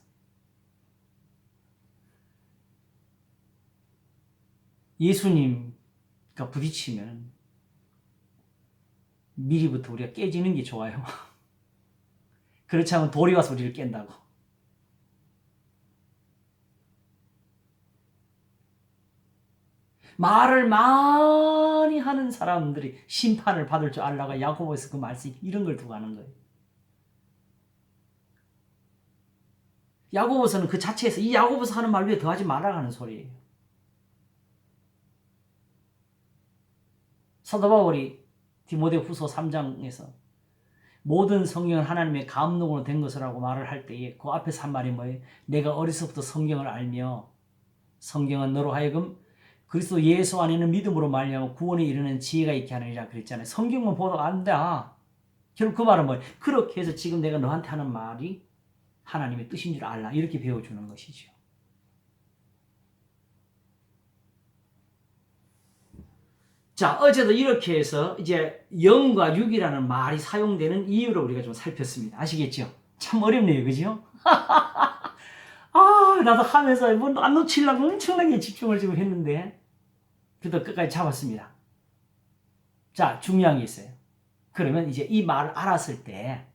예수님과 부딪히면 미리부터 우리가 깨지는 게 좋아요. 그렇지 않으면 돌이 와서 우리를 깬다고. 말을 많이 하는 사람들이 심판을 받을 줄 알라가 야고보에서 그 말씀 이런 걸 두고 하는 거예요. 야고보서는 그 자체에서 이 야고보서 하는 말 위에 더하지 말라는 소리예요. 사도 바울이 디모데후서 3장에서 모든 성경은 하나님의 감동으로 된 것이라고 말을 할 때에 그 앞에서 한 말이 뭐예요? 내가 어려서부터 성경을 알며 성경은 너로 하여금 그리스도 예수 안에는 믿음으로 말미암아 구원에 이르는 지혜가 있게 하느니라 그랬잖아요. 성경만 보도 안 돼. 결국 그 말은 뭐예요? 그렇게 해서 지금 내가 너한테 하는 말이 하나님의 뜻인 줄 알라. 이렇게 배워주는 것이죠. 자, 어제도 이렇게 해서 이제 영과 육이라는 말이 사용되는 이유를 우리가 좀 살폈습니다. 아시겠죠? 참 어렵네요. 그죠? 나도 하면서 뭐 안 놓치려고 엄청나게 집중을 지금 했는데 그래도 끝까지 잡았습니다. 자, 중요한 게 있어요. 그러면 이제 이 말을 알았을 때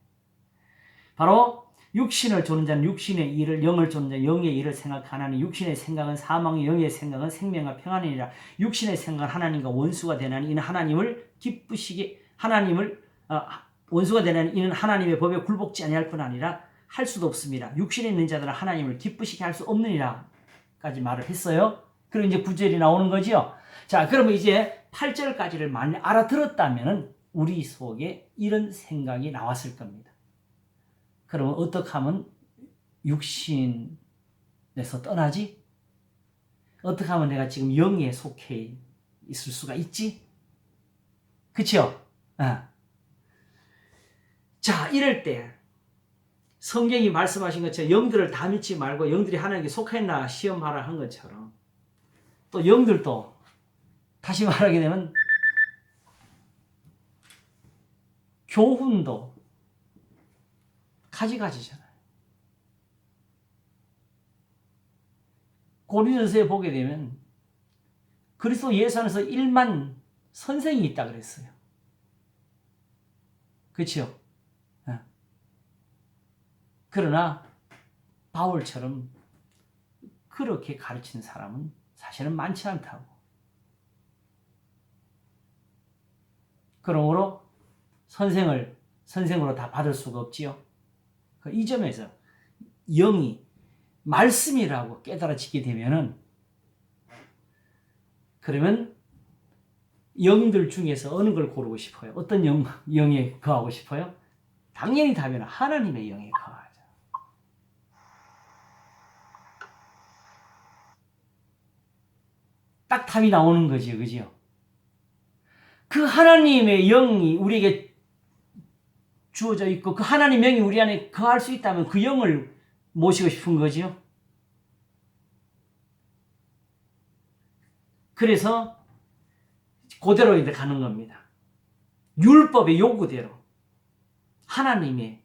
바로 육신을 조는 자는 육신의 일을, 영을 조는 자는 영의 일을 생각하나니 육신의 생각은 사망이, 영의 생각은 생명과 평안이니라. 육신의 생각은 하나님과 원수가 되나니 이는 하나님을 기쁘시게 원수가 되나니 이는 하나님의 법에 굴복지 아니할 뿐 아니라 할 수도 없습니다. 육신에 있는 자들은 하나님을 기쁘시게 할 수 없느니라 까지 말을 했어요. 그리고 이제 9절이 나오는 거죠. 자, 그러면 이제 8절까지를 많이 알아들었다면 우리 속에 이런 생각이 나왔을 겁니다. 그러면 어떻게 하면 육신에서 떠나지? 어떻게 하면 내가 지금 영에 속해 있을 수가 있지? 그쵸? 자, 이럴 때 성경이 말씀하신 것처럼 영들을 다 믿지 말고 영들이 하나님께 속했나 시험하라 한 것처럼 또 영들도 다시 말하게 되면 교훈도 가지가지잖아요. 고린도서에 보게 되면 그리스도 예수 안에서 1만 선생이 있다 그랬어요. 그렇죠? 그러나 바울처럼 그렇게 가르치는 사람은 사실은 많지 않다고. 그러므로 선생으로 다 받을 수가 없지요. 이 점에서 영이 말씀이라고 깨달아지게 되면은 그러면 영들 중에서 어느 걸 고르고 싶어요? 어떤 영에 거하고 싶어요? 당연히 답에는 하나님의 영에 거하죠. 딱 답이 나오는 거지요. 그죠? 그 하나님의 영이 우리에게 주어져 있고 그 하나님의 영이 우리 안에 거할 수 있다면 그 영을 모시고 싶은 거지요. 그래서 그대로 이제 가는 겁니다. 율법의 요구대로 하나님의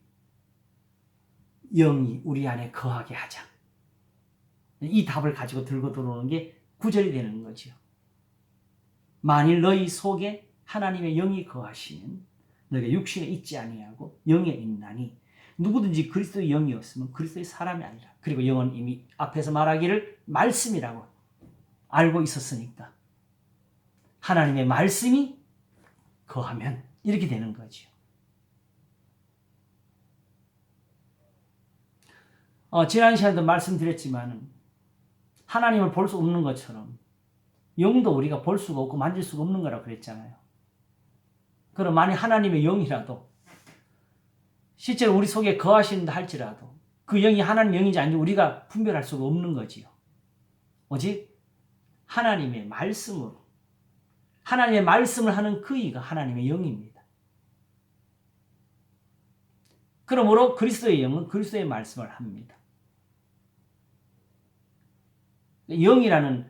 영이 우리 안에 거하게 하자. 이 답을 가지고 들고 들어오는 게 구절이 되는 거죠. 만일 너희 속에 하나님의 영이 거하시면 너희가 육신에 있지 아니하고 영에 있나니 누구든지 그리스도의 영이 없으면 그리스도의 사람이 아니라. 그리고 영은 이미 앞에서 말하기를 말씀이라고 알고 있었으니까 하나님의 말씀이 거하면 이렇게 되는 거죠. 지난 시간에도 말씀드렸지만 하나님을 볼 수 없는 것처럼 영도 우리가 볼 수가 없고 만질 수가 없는 거라고 그랬잖아요. 그럼 만약 하나님의 영이라도 실제로 우리 속에 거하신다 할지라도 그 영이 하나님 영인지 아닌지 우리가 분별할 수가 없는 거지요. 오직 하나님의 말씀으로 하나님의 말씀을 하는 그 이가 하나님의 영입니다. 그러므로 그리스도의 영은 그리스도의 말씀을 합니다. 영이라는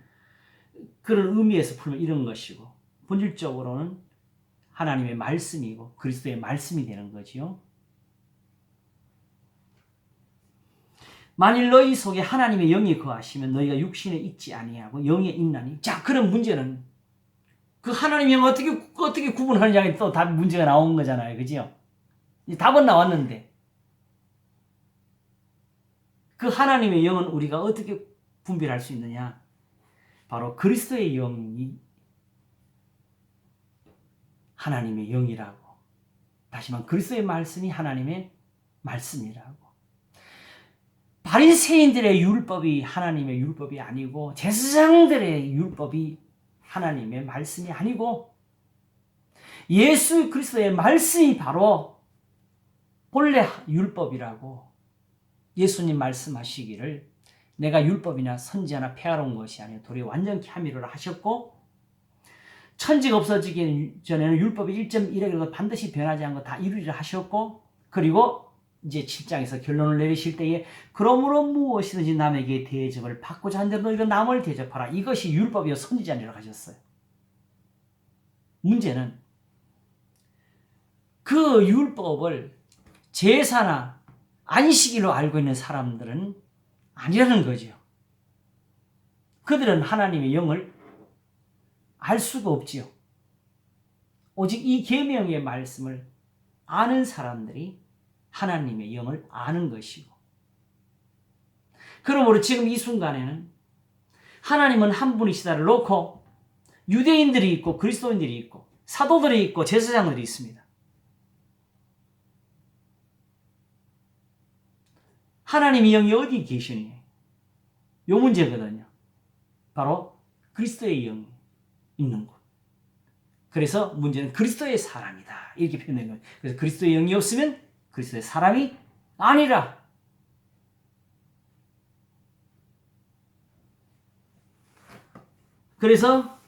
그런 의미에서 풀면 이런 것이고 본질적으로는 하나님의 말씀이고 그리스도의 말씀이 되는 거지요. 만일 너희 속에 하나님의 영이 거하시면 너희가 육신에 있지 아니하고 영에 있나니. 자, 그런 문제는 그 하나님의 영을 어떻게 구분하느냐에 또 답 문제가 나온 거잖아요. 그죠? 답은 나왔는데 그 하나님의 영은 우리가 어떻게 분별할 수 있느냐? 바로 그리스도의 영이 하나님의 영이라고. 다시 말하면 그리스도의 말씀이 하나님의 말씀이라고. 바리새인들의 율법이 하나님의 율법이 아니고 제사장들의 율법이 하나님의 말씀이 아니고 예수 그리스도의 말씀이 바로 본래 율법이라고 예수님 말씀하시기를 내가 율법이나 선지자나 폐하러 온 것이 아니라 도리어 완전히 함이로라 하셨고 천지가 없어지기 전에는 율법이 1.1획으로 반드시 변하지 않고 다 이루리라 하셨고 그리고 이제 7장에서 결론을 내리실 때에 그러므로 무엇이든지 남에게 대접을 받고자 한다면 너희가 남을 대접하라. 이것이 율법이요 선지자니라 하셨어요. 문제는 그 율법을 제사나 안식일로 알고 있는 사람들은 아니라는 거죠. 그들은 하나님의 영을 알 수가 없지요. 오직 이 계명의 말씀을 아는 사람들이 하나님의 영을 아는 것이고 그러므로 지금 이 순간에는 하나님은 한 분이시다를 놓고 유대인들이 있고 그리스도인들이 있고 사도들이 있고 제사장들이 있습니다. 하나님의 영이 어디 계시니? 요 문제거든요. 바로 그리스도의 영이 있는 곳. 그래서 문제는 그리스도의 사람이다. 이렇게 표현된 거예요. 그래서 그리스도의 영이 없으면 그리스도의 사람이 아니라. 그래서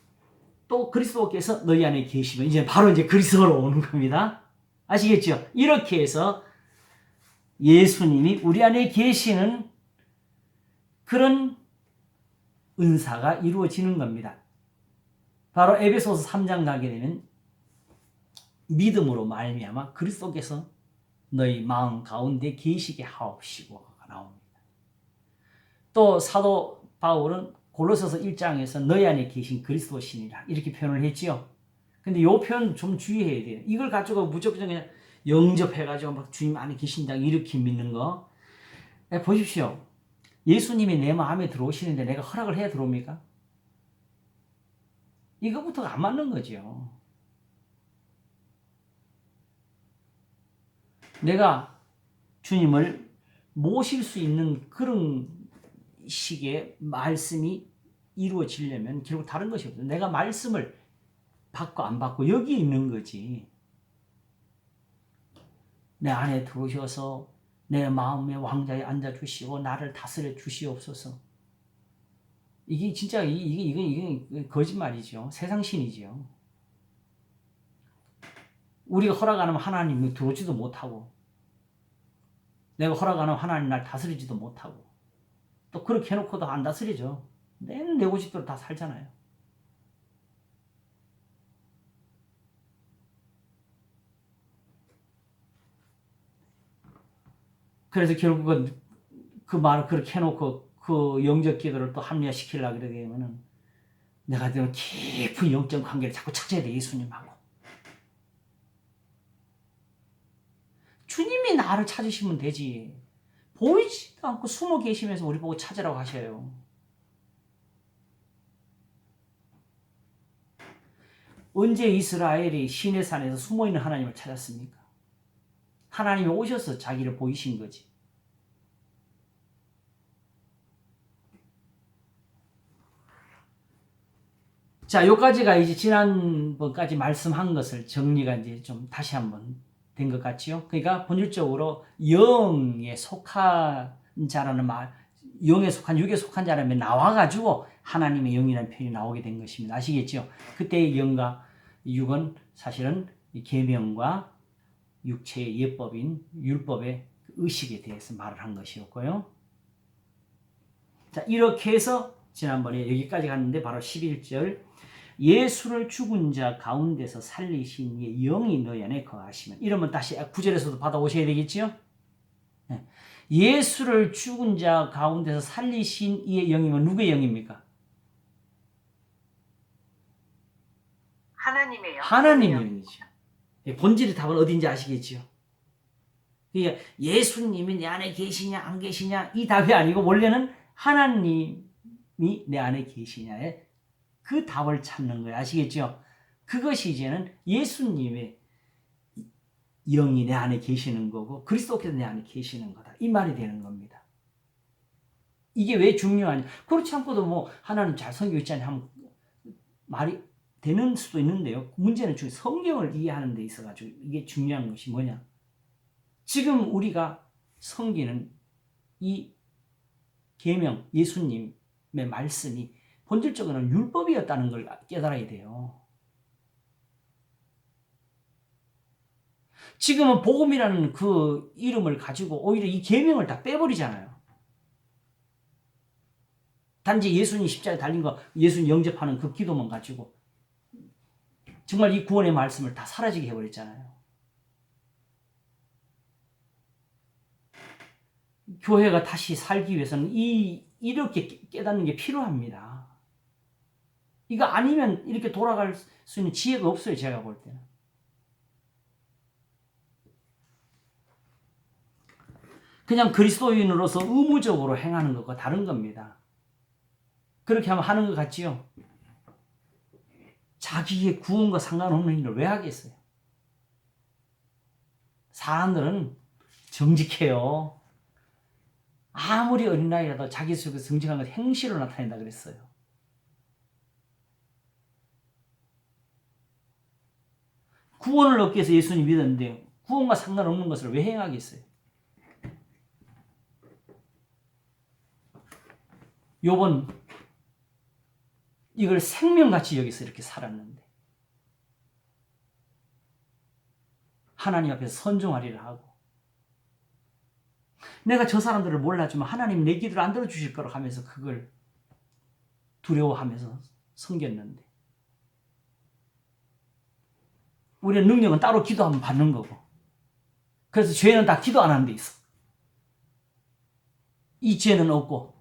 또 그리스도께서 너희 안에 계시면 이제 바로 이제 그리스도로 오는 겁니다. 아시겠죠? 이렇게 해서 예수님이 우리 안에 계시는 그런 은사가 이루어지는 겁니다. 바로 에베소서 3장 가게 되면 믿음으로 말미암아 그리스도께서 너희 마음 가운데 계시게 하옵시고가 나옵니다. 또 사도 바울은 골로새서 1장에서 너희 안에 계신 그리스도시니라 이렇게 표현을 했지요. 근데 이 표현 좀 주의해야 돼요. 이걸 가지고 무조건 그냥 영접해가지고 막 주님 안에 계신다 이렇게 믿는 거. 보십시오. 예수님이 내 마음에 들어오시는데 내가 허락을 해야 들어옵니까? 이거부터가 안 맞는 거죠. 내가 주님을 모실 수 있는 그런 식의 말씀이 이루어지려면 결국 다른 것이 없어요. 내가 말씀을 받고 안 받고 여기 있는 거지. 내 안에 들어오셔서 내 마음의 왕자에 앉아주시고 나를 다스려 주시옵소서. 이게 진짜 이게 거짓말이죠. 세상신이죠. 우리가 허락 안 하면 하나님이 들어오지도 못하고 내가 허락 안 하면 하나님 날 다스리지도 못하고 또 그렇게 해놓고도 안 다스리죠. 내 고집대로 다 살잖아요. 그래서 결국은 그 말을 그렇게 해놓고 그 영적 기도를 또 합리화시키려고 그러게 되면은 내가 좀 깊은 영적 관계를 자꾸 찾아야 돼, 예수님하고. 주님이 나를 찾으시면 되지. 보이지도 않고 숨어 계시면서 우리 보고 찾으라고 하셔요. 언제 이스라엘이 시내산에서 숨어있는 하나님을 찾았습니까? 하나님이 오셔서 자기를 보이신 거지. 자, 요까지가 이제 지난번까지 말씀한 것을 정리가 이제 좀 다시 한번 된 것 같지요. 그러니까 본질적으로 영에 속한 자라는 말, 영에 속한 육에 속한 자라면 나와가지고 하나님의 영이라는 표현이 나오게 된 것입니다. 아시겠죠? 그때의 영과 육은 사실은 계명과 육체의 예법인 율법의 의식에 대해서 말을 한 것이었고요. 자, 이렇게 해서 지난번에 여기까지 갔는데 바로 11절 예수를 죽은 자 가운데서 살리신 이의 영이 너희 안에 거하시면 이러면 다시 9절에서도 받아오셔야 되겠지요? 예수를 죽은 자 가운데서 살리신 이의 영이면 누구의 영입니까? 하나님의 영. 하나님의 영이죠. 본질의 답은 어딘지 아시겠지요? 그러니까 예수님이 내 안에 계시냐 안 계시냐 이 답이 아니고 원래는 하나님이 내 안에 계시냐에 그 답을 찾는 거예요. 아시겠죠? 그것이 이제는 예수님의 영이 내 안에 계시는 거고 그리스도께서 내 안에 계시는 거다. 이 말이 되는 겁니다. 이게 왜 중요하냐? 그렇지 않고도 뭐 하나님 잘 섬기고 있잖아요 하면 말이 되는 수도 있는데요. 문제는 성경을 이해하는 데 있어가지고 이게 중요한 것이 뭐냐? 지금 우리가 섬기는 이 계명, 예수님의 말씀이 본질적으로는 율법이었다는 걸 깨달아야 돼요. 지금은 복음이라는 그 이름을 가지고 오히려 이 계명을 다 빼버리잖아요. 단지 예수님 십자가에 달린 거, 예수님 영접하는 그 기도만 가지고 정말 이 구원의 말씀을 다 사라지게 해버렸잖아요. 교회가 다시 살기 위해서는 이렇게 깨닫는 게 필요합니다. 이거 아니면 이렇게 돌아갈 수 있는 지혜가 없어요, 제가 볼 때는. 그냥 그리스도인으로서 의무적으로 행하는 것과 다른 겁니다. 그렇게 하면 것 같지요? 자기의 구원과 상관없는 일을 왜 하겠어요? 사람들은 정직해요. 아무리 어린아이라도 자기 속에 정직한 것 행실로 나타낸다 그랬어요. 구원을 얻기 위해서 예수님 믿었는데 구원과 상관없는 것을 왜 행하겠어요? 욥은 이걸 생명같이 여기서 이렇게 살았는데 하나님 앞에서 선종하리라 하고 내가 저 사람들을 몰라주면 하나님 내 기도를 안 들어주실 거라고 하면서 그걸 두려워하면서 섬겼는데 우리의 능력은 따로 기도하면 받는 거고 그래서 죄는 다 기도 안 하는 데 있어. 이 죄는 없고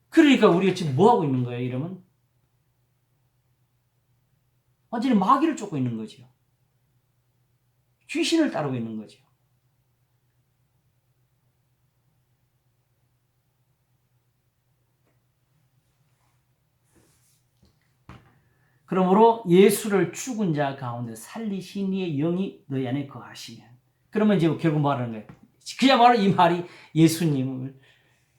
그러니까 우리가 지금 뭐하고 있는 거예요? 이러면 완전히 마귀를 쫓고 있는 거죠. 귀신을 따르고 있는 거죠. 그러므로 예수를 죽은 자 가운데 살리신 이의 영이 너희 안에 거하시면 그러면 이제 결국 뭐 하는 거예요? 그야말로 이 말이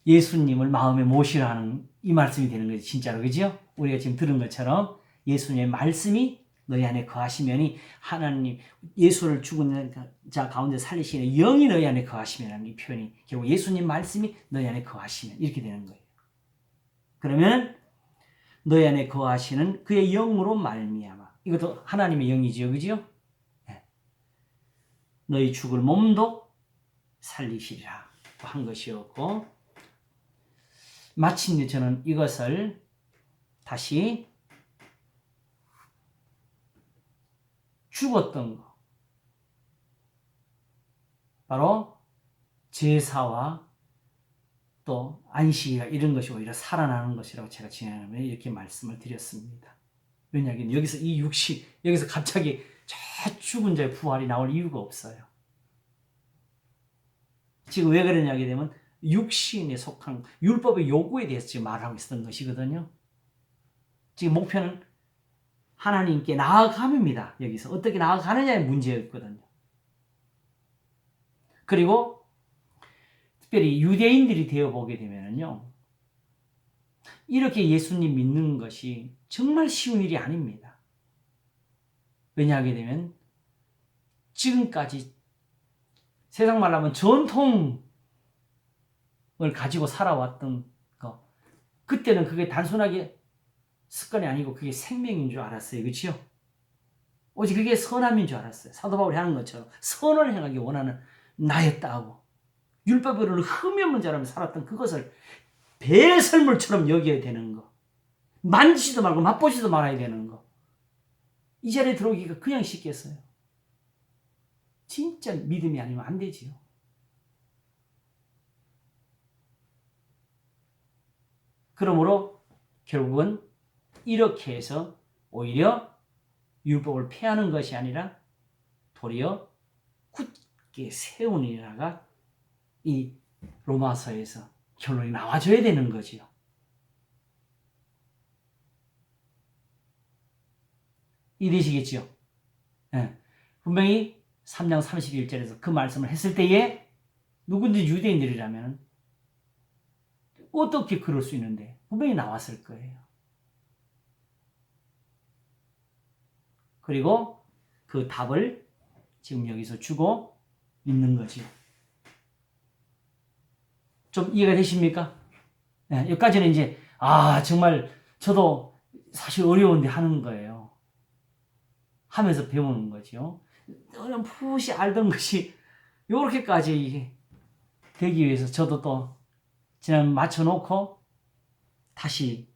예수님을 마음에 모시라는 이 말씀이 되는 거죠. 진짜로. 그죠? 우리가 지금 들은 것처럼 예수님의 말씀이 너희 안에 거하시면이 하나님 예수를 죽은 자 가운데 살리시는 영이 너희 안에 거하시면 이 표현이 결국 예수님 말씀이 너희 안에 거하시면 이렇게 되는 거예요. 그러면 너희 안에 거하시는 그의 영으로 말미암아 이것도 하나님의 영이지요. 그죠? 네. 너희 죽을 몸도 살리시리라 한 것이었고 마침내 저는 이것을 다시 죽었던 거 바로 제사와 또 안식이가 이런 것이 오히려 살아나는 것이라고 제가 지난번에 이렇게 말씀을 드렸습니다. 왜냐하면 여기서 이 육신 여기서 갑자기 저 죽은 자의 부활이 나올 이유가 없어요. 지금 왜 그러냐 하게 되면 육신에 속한 율법의 요구에 대해서 지금 말하고 있었던 것이거든요. 지금 목표는 하나님께 나아감입니다. 여기서 어떻게 나아가느냐의 문제였거든요. 그리고 특별히 유대인들이 되어보게 되면요, 이렇게 예수님 믿는 것이 정말 쉬운 일이 아닙니다. 왜냐하게 되면 지금까지 세상 말로 하면 전통을 가지고 살아왔던 거, 그때는 그게 단순하게 습관이 아니고 그게 생명인 줄 알았어요. 그렇죠? 오직 그게 선함인 줄 알았어요. 사도 바울이 하는 것처럼 선을 행하기 원하는 나였다고 율법으로 흠이 없는 자라며 살았던 그것을 배설물처럼 여겨야 되는 거, 만지지도 말고 맛보지도 말아야 되는 거, 이 자리에 들어오기가 그냥 쉽겠어요? 진짜 믿음이 아니면 안 되지요. 그러므로 결국은 이렇게 해서 오히려 율법을 폐하는 것이 아니라 도리어 굳게 세우니라가 이 로마서에서 결론이 나와줘야 되는 거지요. 이해되시겠지요? 네. 분명히 3장 31절에서 그 말씀을 했을 때에 누군지 유대인들이라면 어떻게 그럴 수 있는데 분명히 나왔을 거예요. 그리고 그 답을 지금 여기서 주고 있는 거지요. 좀 이해가 되십니까? 네, 여기까지는 이제 정말 저도 사실 어려운데 하는 거예요. 하면서 배우는 거죠. 그냥 푸시 알던 것이 이렇게까지 되기 위해서 저도 또 지난 맞춰놓고 다시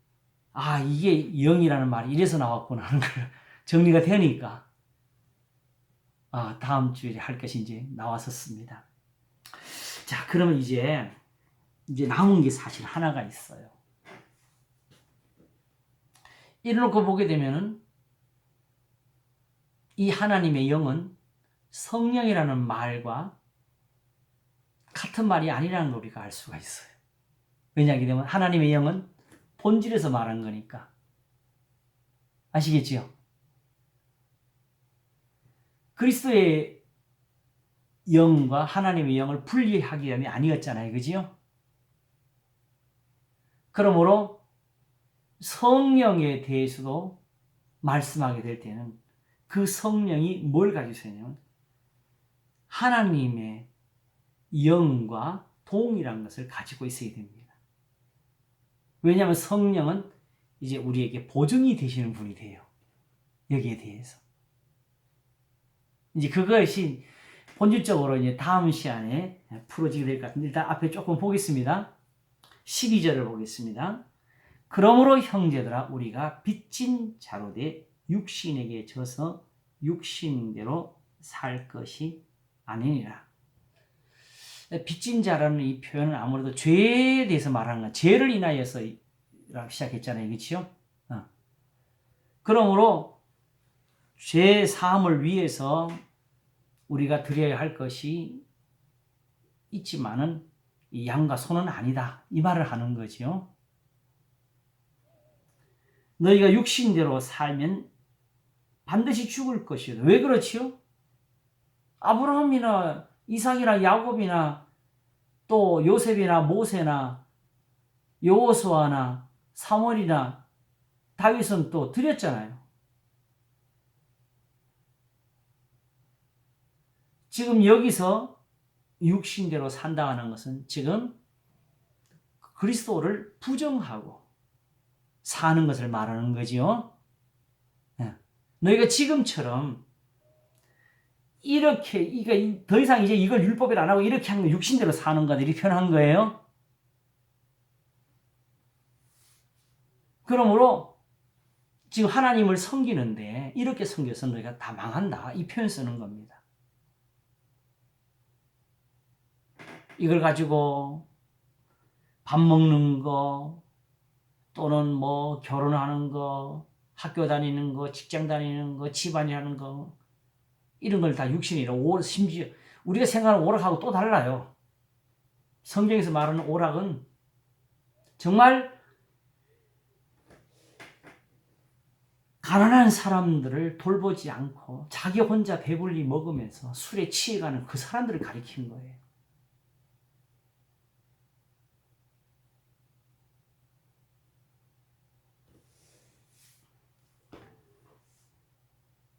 이게 영이라는 말이 이래서 나왔구나 하는 걸 정리가 되니까 다음 주에 할 것이 이제 나왔었습니다. 자, 그러면 이제 남은 게 사실 하나가 있어요. 이래놓고 보게 되면은 이 하나님의 영은 성령이라는 말과 같은 말이 아니라는 걸 우리가 알 수가 있어요. 왜냐하게 되면 하나님의 영은 본질에서 말한 거니까. 아시겠지요? 그리스도의 영과 하나님의 영을 분리하기 위함이 아니었잖아요. 그지요? 그러므로 성령에 대해서도 말씀하게 될 때는 그 성령이 뭘 가지고 있냐면 하나님의 영과 동일한 것을 가지고 있어야 됩니다. 왜냐하면 성령은 이제 우리에게 보증이 되시는 분이 돼요. 여기에 대해서. 이제 그것이 본질적으로 이제 다음 시간에 풀어지게 될 것 같은데 일단 앞에 조금 보겠습니다. 12절을 보겠습니다. 그러므로 형제들아 우리가 빚진 자로 돼 육신에게 져서 육신대로 살 것이 아니니라. 빚진 자라는 이 표현은 아무래도 죄에 대해서 말하는 거, 죄를 인하여서 시작했잖아요, 그렇죠? 그러므로 죄 사함을 위해서 우리가 드려야 할 것이 있지만은 이 양과 소는 아니다, 이 말을 하는 거죠. 너희가 육신대로 살면 반드시 죽을 것이다. 왜 그렇지요? 아브라함이나 이삭이나 야곱이나 또 요셉이나 모세나 여호수아나 사무엘이나 다윗은 또 드렸잖아요. 지금 여기서 육신대로 산다는 것은 지금 그리스도를 부정하고 사는 것을 말하는 거지요. 너희가 지금처럼 이렇게 이게 더 이상 이제 이걸 율법을 안 하고 이렇게 하는 거 육신대로 사는 거다 이렇게 표현한 거예요. 그러므로 지금 하나님을 섬기는데 이렇게 섬겨서 너희가 다 망한다 이 표현 쓰는 겁니다. 이걸 가지고 밥 먹는 거 또는 뭐 결혼하는 거 학교 다니는 거 직장 다니는 거 집안일 하는 거 이런 걸 다 육신이라고 심지어 우리가 생각하는 오락하고 또 달라요. 성경에서 말하는 오락은 정말 가난한 사람들을 돌보지 않고 자기 혼자 배불리 먹으면서 술에 취해가는 그 사람들을 가리키는 거예요.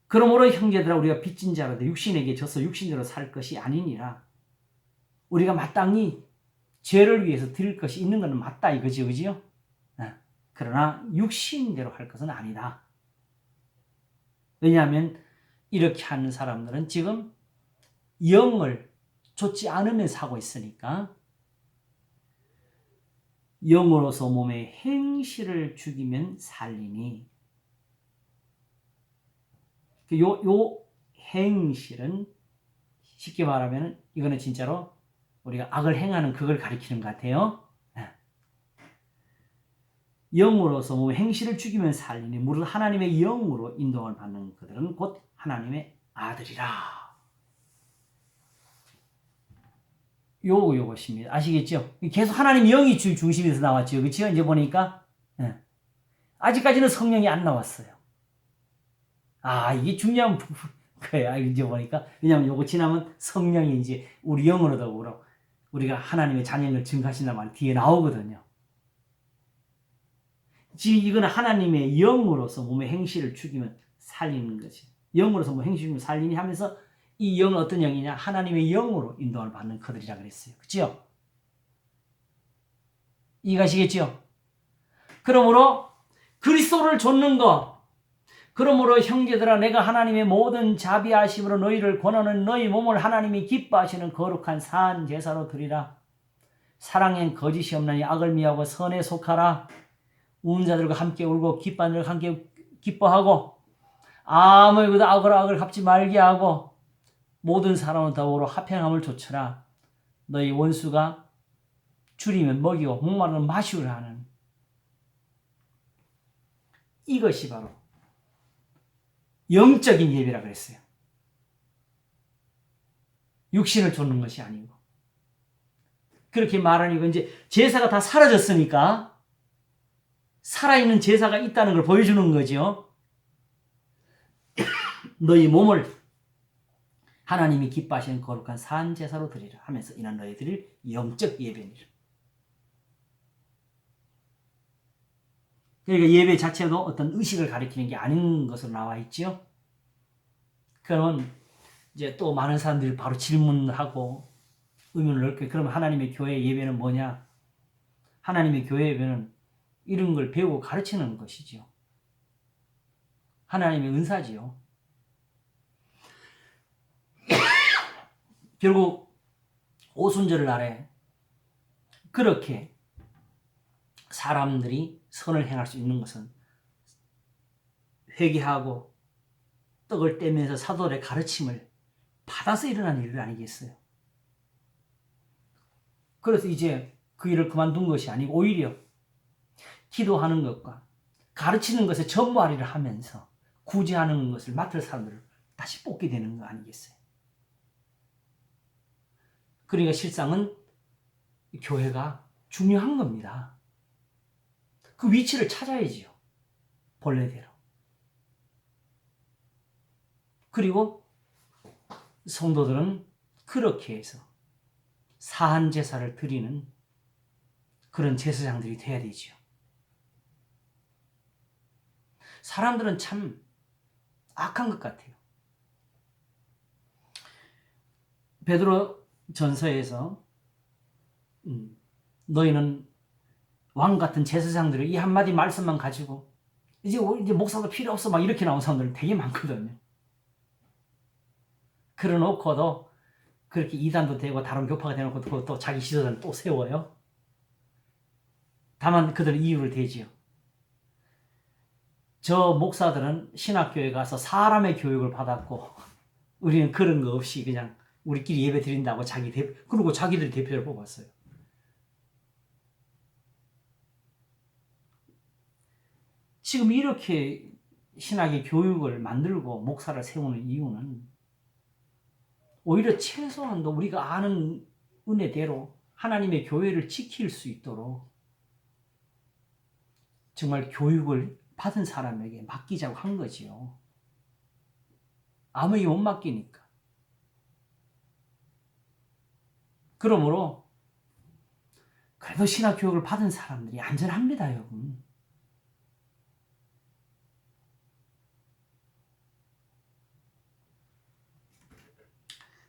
그러므로 형제들아 우리가 빚진 자로 육신에게 져서 육신대로 살 것이 아니니라. 우리가 마땅히 죄를 위해서 드릴 것이 있는 것은 맞다 이거죠, 그죠? 그러나 육신대로 할 것은 아니다. 왜냐하면 이렇게 하는 사람들은 지금 영을 좇지 않으면서 하고 있으니까 영으로서 몸의 행실을 죽이면 살리니 요 행실은 쉽게 말하면 이거는 진짜로 우리가 악을 행하는 그걸 가리키는 것 같아요. 영으로서 몸의 행실을 죽이면 살리니 무릇 하나님의 영으로 인도함을 받는 그들은 곧 하나님의 아들이라. 요것입니다. 아시겠죠? 계속 하나님 영이 중심에서 나왔죠. 그렇죠? 이제 보니까 아직까지는 성령이 안 나왔어요. 이게 중요한 거예요. 이제 보니까. 왜냐하면 요거 지나면 성령이 이제 우리 영으로 더불어 우리가 하나님의 자녀를 증가하신다는 말이 뒤에 나오거든요. 지금 이거는 하나님의 영으로서 몸의 행실을 죽이면 살리는 거지. 영으로서 몸의 행실을 죽이면 살리니 하면서 이 영은 어떤 영이냐? 하나님의 영으로 인도를 받는 그들이라 그랬어요. 그렇죠? 이해가시겠죠? 그러므로 그리스도를 좇는 것, 그러므로 형제들아 내가 하나님의 모든 자비하심으로 너희를 권하는 너희 몸을 하나님이 기뻐하시는 거룩한 산 제사로 드리라. 사랑엔 거짓이 없나니 악을 미하고 선에 속하라. 우는 자들과 함께 울고 기뻐하는 자들과 함께 기뻐하고 아무에게도 악을 갚지 말게 하고 모든 사람은 더불어 화평함을 좇으라. 너희 원수가 줄이면 먹이고 목마르면 마시우라 하는 이것이 바로 영적인 예배라 그랬어요. 육신을 좇는 것이 아니고. 그렇게 말하니까 이제 제사가 다 사라졌으니까 살아있는 제사가 있다는 걸 보여주는 거죠. 너희 몸을 하나님이 기뻐하시는 거룩한 산 제사로 드리라 하면서 이는 너희 드릴 영적 예배니라. 그러니까 예배 자체도 어떤 의식을 가리키는 게 아닌 것으로 나와 있죠. 그러면 이제 또 많은 사람들이 바로 질문하고 의문을 넣게 그러면 하나님의 교회 예배는 뭐냐? 하나님의 교회 예배는 이런 걸 배우고 가르치는 것이죠. 하나님의 은사지요. 결국 오순절 날에 그렇게 사람들이 선을 행할 수 있는 것은 회개하고 떡을 떼면서 사도들의 가르침을 받아서 일어난 일 아니겠어요? 그래서 이제 그 일을 그만둔 것이 아니고 오히려 기도하는 것과 가르치는 것에 전무하리라 하면서 구제하는 것을 맡을 사람들을 다시 뽑게 되는 거 아니겠어요? 그러니까 실상은 교회가 중요한 겁니다. 그 위치를 찾아야지요. 본래대로. 그리고 성도들은 그렇게 해서 사한 제사를 드리는 그런 제사장들이 돼야 되지요. 사람들은 참 악한 것 같아요. 베드로 전서에서 너희는 왕 같은 제사장들을 이 한마디 말씀만 가지고 이제 목사도 필요 없어 막 이렇게 나온 사람들 되게 많거든요. 그래놓고도 그렇게 이단도 되고 다른 교파가 되놓고 또 자기 지도자를 또 세워요. 다만 그들은 이유를 대지요. 저 목사들은 신학교에 가서 사람의 교육을 받았고 우리는 그런 거 없이 그냥 우리끼리 예배 드린다고 그리고 자기들이 대표를 뽑았어요. 지금 이렇게 신학의 교육을 만들고 목사를 세우는 이유는 오히려 최소한도 우리가 아는 은혜대로 하나님의 교회를 지킬 수 있도록 정말 교육을 받은 사람에게 맡기자고 한 거지요. 아무리 못 맡기니까. 그러므로 그래도 신학 교육을 받은 사람들이 안전합니다, 여러분.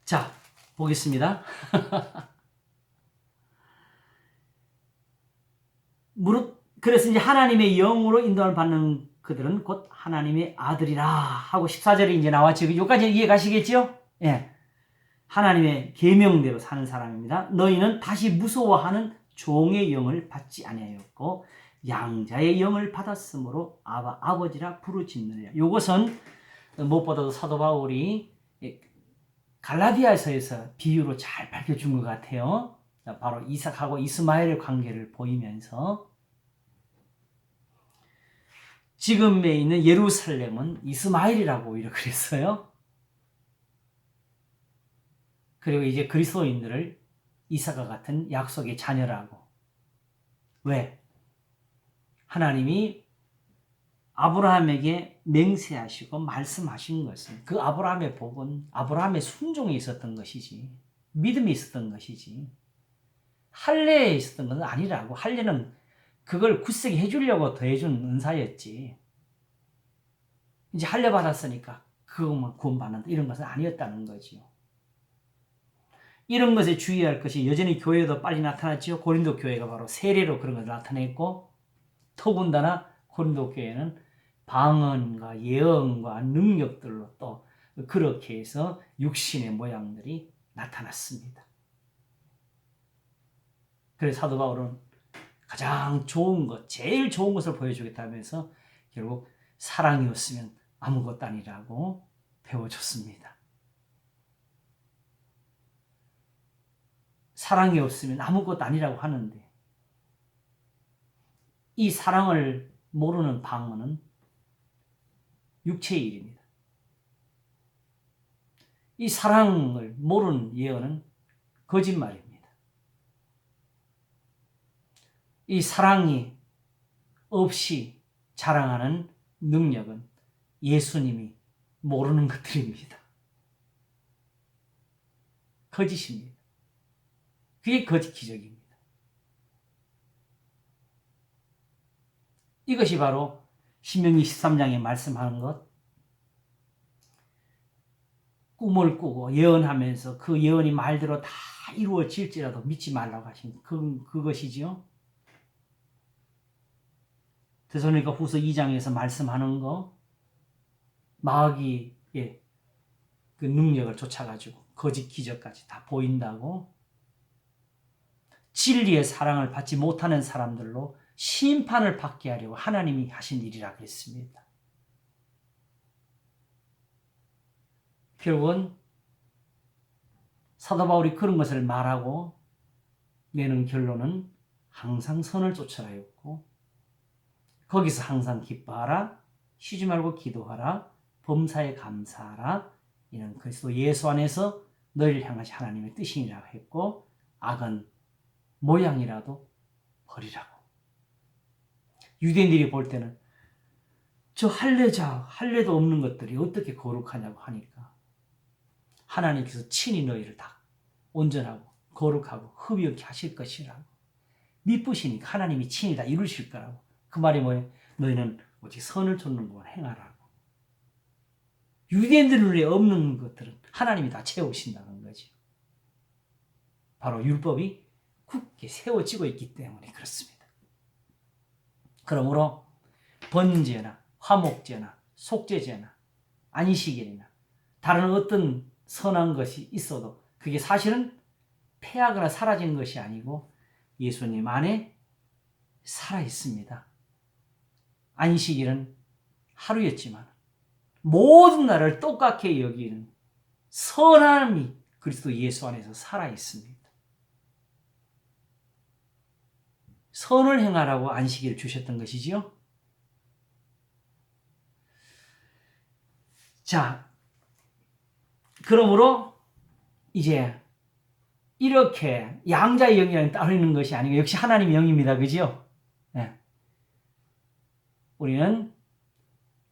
자, 보겠습니다. 그래서 이제 하나님의 영으로 인도를 받는 그들은 곧 하나님의 아들이라 하고 14절에 이제 나왔죠. 여기까지 이해 가시겠죠? 예. 하나님의 계명대로 사는 사람입니다. 너희는 다시 무서워하는 종의 영을 받지 아니하였고 양자의 영을 받았으므로 아버지라 부르짖느니라. 이것은 무엇보다도 사도 바울이 갈라디아서에서 비유로 잘 밝혀준 것 같아요. 바로 이삭하고 이스마엘의 관계를 보이면서 지금에 있는 예루살렘은 이스마엘이라고 오히려 그랬어요. 그리고 이제 그리스도인들을 이삭과 같은 약속의 자녀라고. 왜? 하나님이 아브라함에게 맹세하시고 말씀하신 것은 그 아브라함의 복은 아브라함의 순종이 있었던 것이지 믿음이 있었던 것이지 할례에 있었던 것은 아니라고. 할례는 그걸 굳세게 해주려고 더해준 은사였지. 이제 할례 받았으니까 그것만 구원받는다 이런 것은 아니었다는 거지요. 이런 것에 주의할 것이 여전히 교회도 빨리 나타났지요. 고린도 교회가 바로 세례로 그런 것을 나타냈고 더군다나 고린도 교회는 방언과 예언과 능력들로 또 그렇게 해서 육신의 모양들이 나타났습니다. 그래서 사도 바울은 가장 좋은 것, 제일 좋은 것을 보여주겠다면서 결국 사랑이 없으면 아무것도 아니라고 배워줬습니다. 사랑이 없으면 아무것도 아니라고 하는데 이 사랑을 모르는 방언은 육체의 일입니다. 이 사랑을 모르는 예언은 거짓말입니다. 이 사랑이 없이 자랑하는 능력은 예수님이 모르는 것들입니다. 거짓입니다. 그게 거짓 기적입니다. 이것이 바로 신명기 13장에 말씀하는 것, 꿈을 꾸고 예언하면서 그 예언이 말대로 다 이루어질지라도 믿지 말라고 하신 그것이지요. 데살로니가 후서 2장에서 말씀하는 거, 마귀의 그 능력을 쫓아가지고 거짓 기적까지 다 보인다고, 진리의 사랑을 받지 못하는 사람들로 심판을 받게 하려고 하나님이 하신 일이라고 했습니다. 결국은 사도 바울이 그런 것을 말하고 내는 결론은 항상 선을 쫓아라였고, 거기서 항상 기뻐하라, 쉬지 말고 기도하라, 범사에 감사하라, 이는 그리스도 예수 안에서 너희를 향하신 하나님의 뜻이니라 했고, 악은 모양이라도 버리라고. 유대인들이 볼 때는 저 할례도 없는 것들이 어떻게 거룩하냐고 하니까 하나님께서 친히 너희를 다 온전하고 거룩하고 흠이 없게 하실 것이라고, 미쁘시니까 하나님이 친히 다 이루실 거라고. 그 말이 뭐예요? 너희는 오직 선을 좇는 걸 행하라고. 유대인들 눈에 없는 것들은 하나님이 다 채우신다는 거죠. 바로 율법이 굳게 세워지고 있기 때문에 그렇습니다. 그러므로 번제나 화목제나 속죄제나 안식일이나 다른 어떤 선한 것이 있어도 그게 사실은 패하거나 사라진 것이 아니고 예수님 안에 살아 있습니다. 안식일은 하루였지만 모든 날을 똑같게 여기는 선함이 그리스도 예수 안에서 살아 있습니다. 선을 행하라고 안식일을 주셨던 것이지요. 자, 그러므로 이제 이렇게 양자의 영이랑 따르는 것이 아니고 역시 하나님의 영입니다. 그죠? 네. 우리는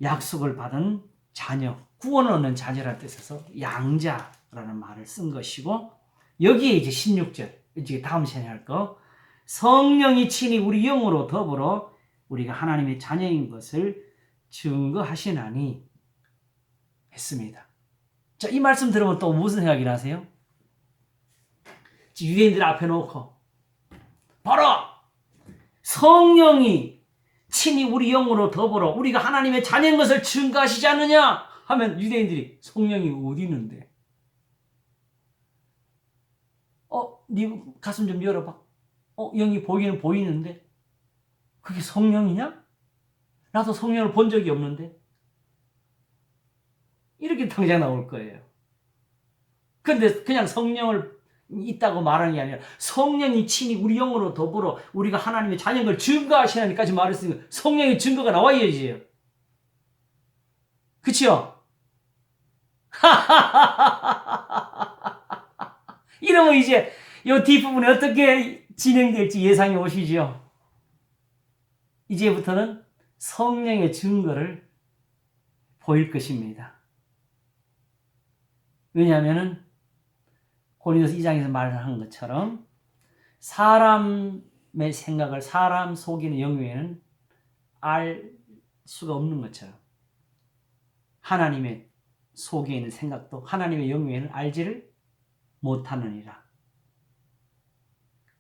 약속을 받은 자녀, 구원을 얻는 자녀라는 뜻에서 양자라는 말을 쓴 것이고, 여기에 이제 16절, 이제 다음 시간에 할 거, 성령이 친히 우리 영으로 더불어 우리가 하나님의 자녀인 것을 증거하시나니 했습니다. 자, 이 말씀 들으면 또 무슨 생각이 나세요? 유대인들 앞에 놓고 바로 성령이 친히 우리 영으로 더불어 우리가 하나님의 자녀인 것을 증거하시지 않느냐 하면 유대인들이 성령이 어디 있는데? 네 가슴 좀 열어봐. 영이 보이는 보이는데 그게 성령이냐? 나도 성령을 본 적이 없는데. 이렇게 당장 나올 거예요. 근데 그냥 성령을 있다고 말하는 게 아니라 성령이 친히 우리 영으로 더불어 우리가 하나님의 자녀인 걸 증거하시나니까지 말했으니까 성령의 증거가 나와야지요. 그치요? 이러면 이제 이 뒷부분이 어떻게 진행될지 예상이 오시죠? 이제부터는 성령의 증거를 보일 것입니다. 왜냐하면 고린도서 2장에서 말한 것처럼 사람의 생각을 사람 속이는 영역에는 알 수가 없는 것처럼 하나님의 속에 있는 생각도 하나님의 영역에는 알지를 못하느니라.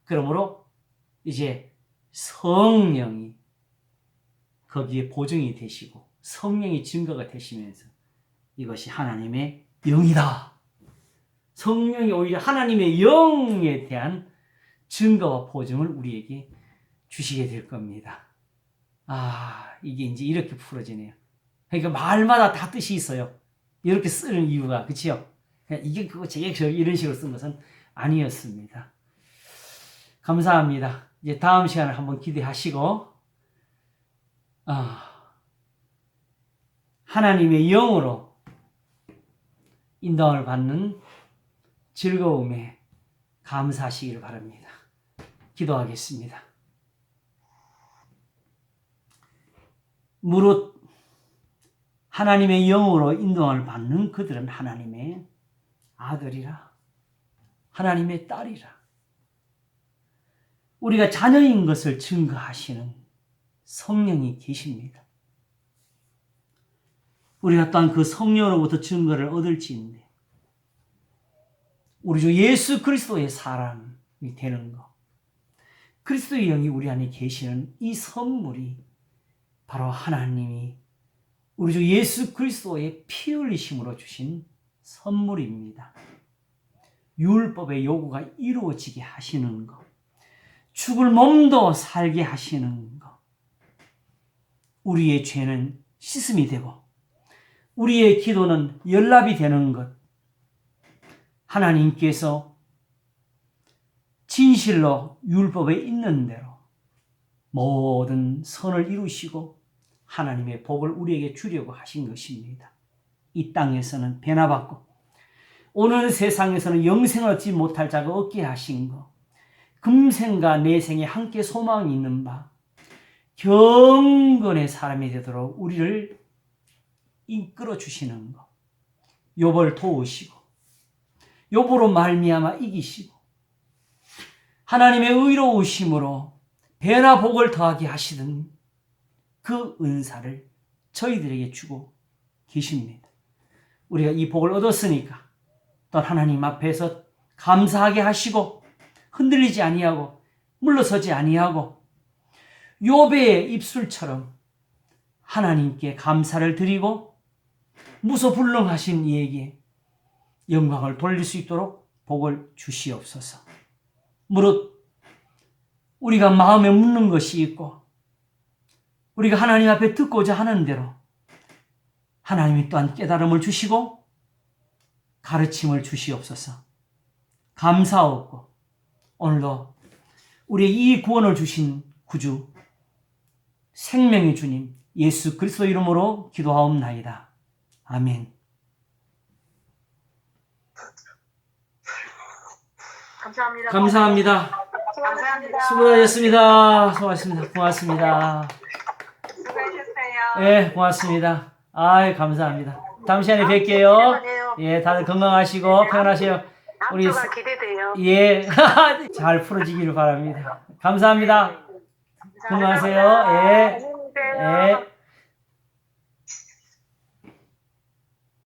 그러므로 이제 성령이 거기에 보증이 되시고 성령이 증거가 되시면서 이것이 하나님의 영이다. 성령이 오히려 하나님의 영에 대한 증거와 보증을 우리에게 주시게 될 겁니다. 이게 이제 이렇게 풀어지네요. 그러니까 말마다 다 뜻이 있어요. 이렇게 쓰는 이유가, 그치요? 이게 그거 제가 이런 식으로 쓴 것은 아니었습니다. 감사합니다. 이제 다음 시간을 한번 기대하시고, 하나님의 영으로 인도함을 받는 즐거움에 감사하시기를 바랍니다. 기도하겠습니다. 무릇 하나님의 영으로 인도함을 받는 그들은 하나님의 아들이라, 하나님의 딸이라. 우리가 자녀인 것을 증거하시는 성령이 계십니다. 우리가 또한 그 성령으로부터 증거를 얻을지인데 우리 주 예수 그리스도의 사람이 되는 것, 그리스도의 영이 우리 안에 계시는 이 선물이 바로 하나님이 우리 주 예수 그리스도의 피 흘리심으로 주신 선물입니다. 율법의 요구가 이루어지게 하시는 것, 죽을 몸도 살게 하시는 것, 우리의 죄는 씻음이 되고 우리의 기도는 연락이 되는 것, 하나님께서 진실로 율법에 있는 대로 모든 선을 이루시고 하나님의 복을 우리에게 주려고 하신 것입니다. 이 땅에서는 변화받고 오는 세상에서는 영생을 얻지 못할 자가 없게 하신 것, 금생과 내생에 함께 소망이 있는 바 경건의 사람이 되도록 우리를 이끌어 주시는 것, 욥을 도우시고 욥으로 말미암아 이기시고 하나님의 의로우심으로 배나 복을 더하게 하시던 그 은사를 저희들에게 주고 계십니다. 우리가 이 복을 얻었으니까 또 하나님 앞에서 감사하게 하시고 흔들리지 아니하고 물러서지 아니하고 욥의 입술처럼 하나님께 감사를 드리고 무소불능하신 이에게 영광을 돌릴 수 있도록 복을 주시옵소서. 무릇 우리가 마음에 묻는 것이 있고 우리가 하나님 앞에 듣고자 하는 대로 하나님이 또한 깨달음을 주시고 가르침을 주시옵소서. 감사하고 오늘도 우리의 이 구원을 주신 구주 생명의 주님 예수 그리스도 이름으로 기도하옵나이다. 아멘. 감사합니다. 감사합니다. 감사합니다. 수고하셨습니다. 수고하셨습니다. 고맙습니다. 수고하셨어요. 예, 고맙습니다. 아이, 감사합니다. 다음 시간에 뵐게요. 예, 다들 건강하시고 편하세요. 우리 앞으로가 기대돼요. 예, 잘 풀어지기를 바랍니다. 감사합니다. 건강하세요. 예.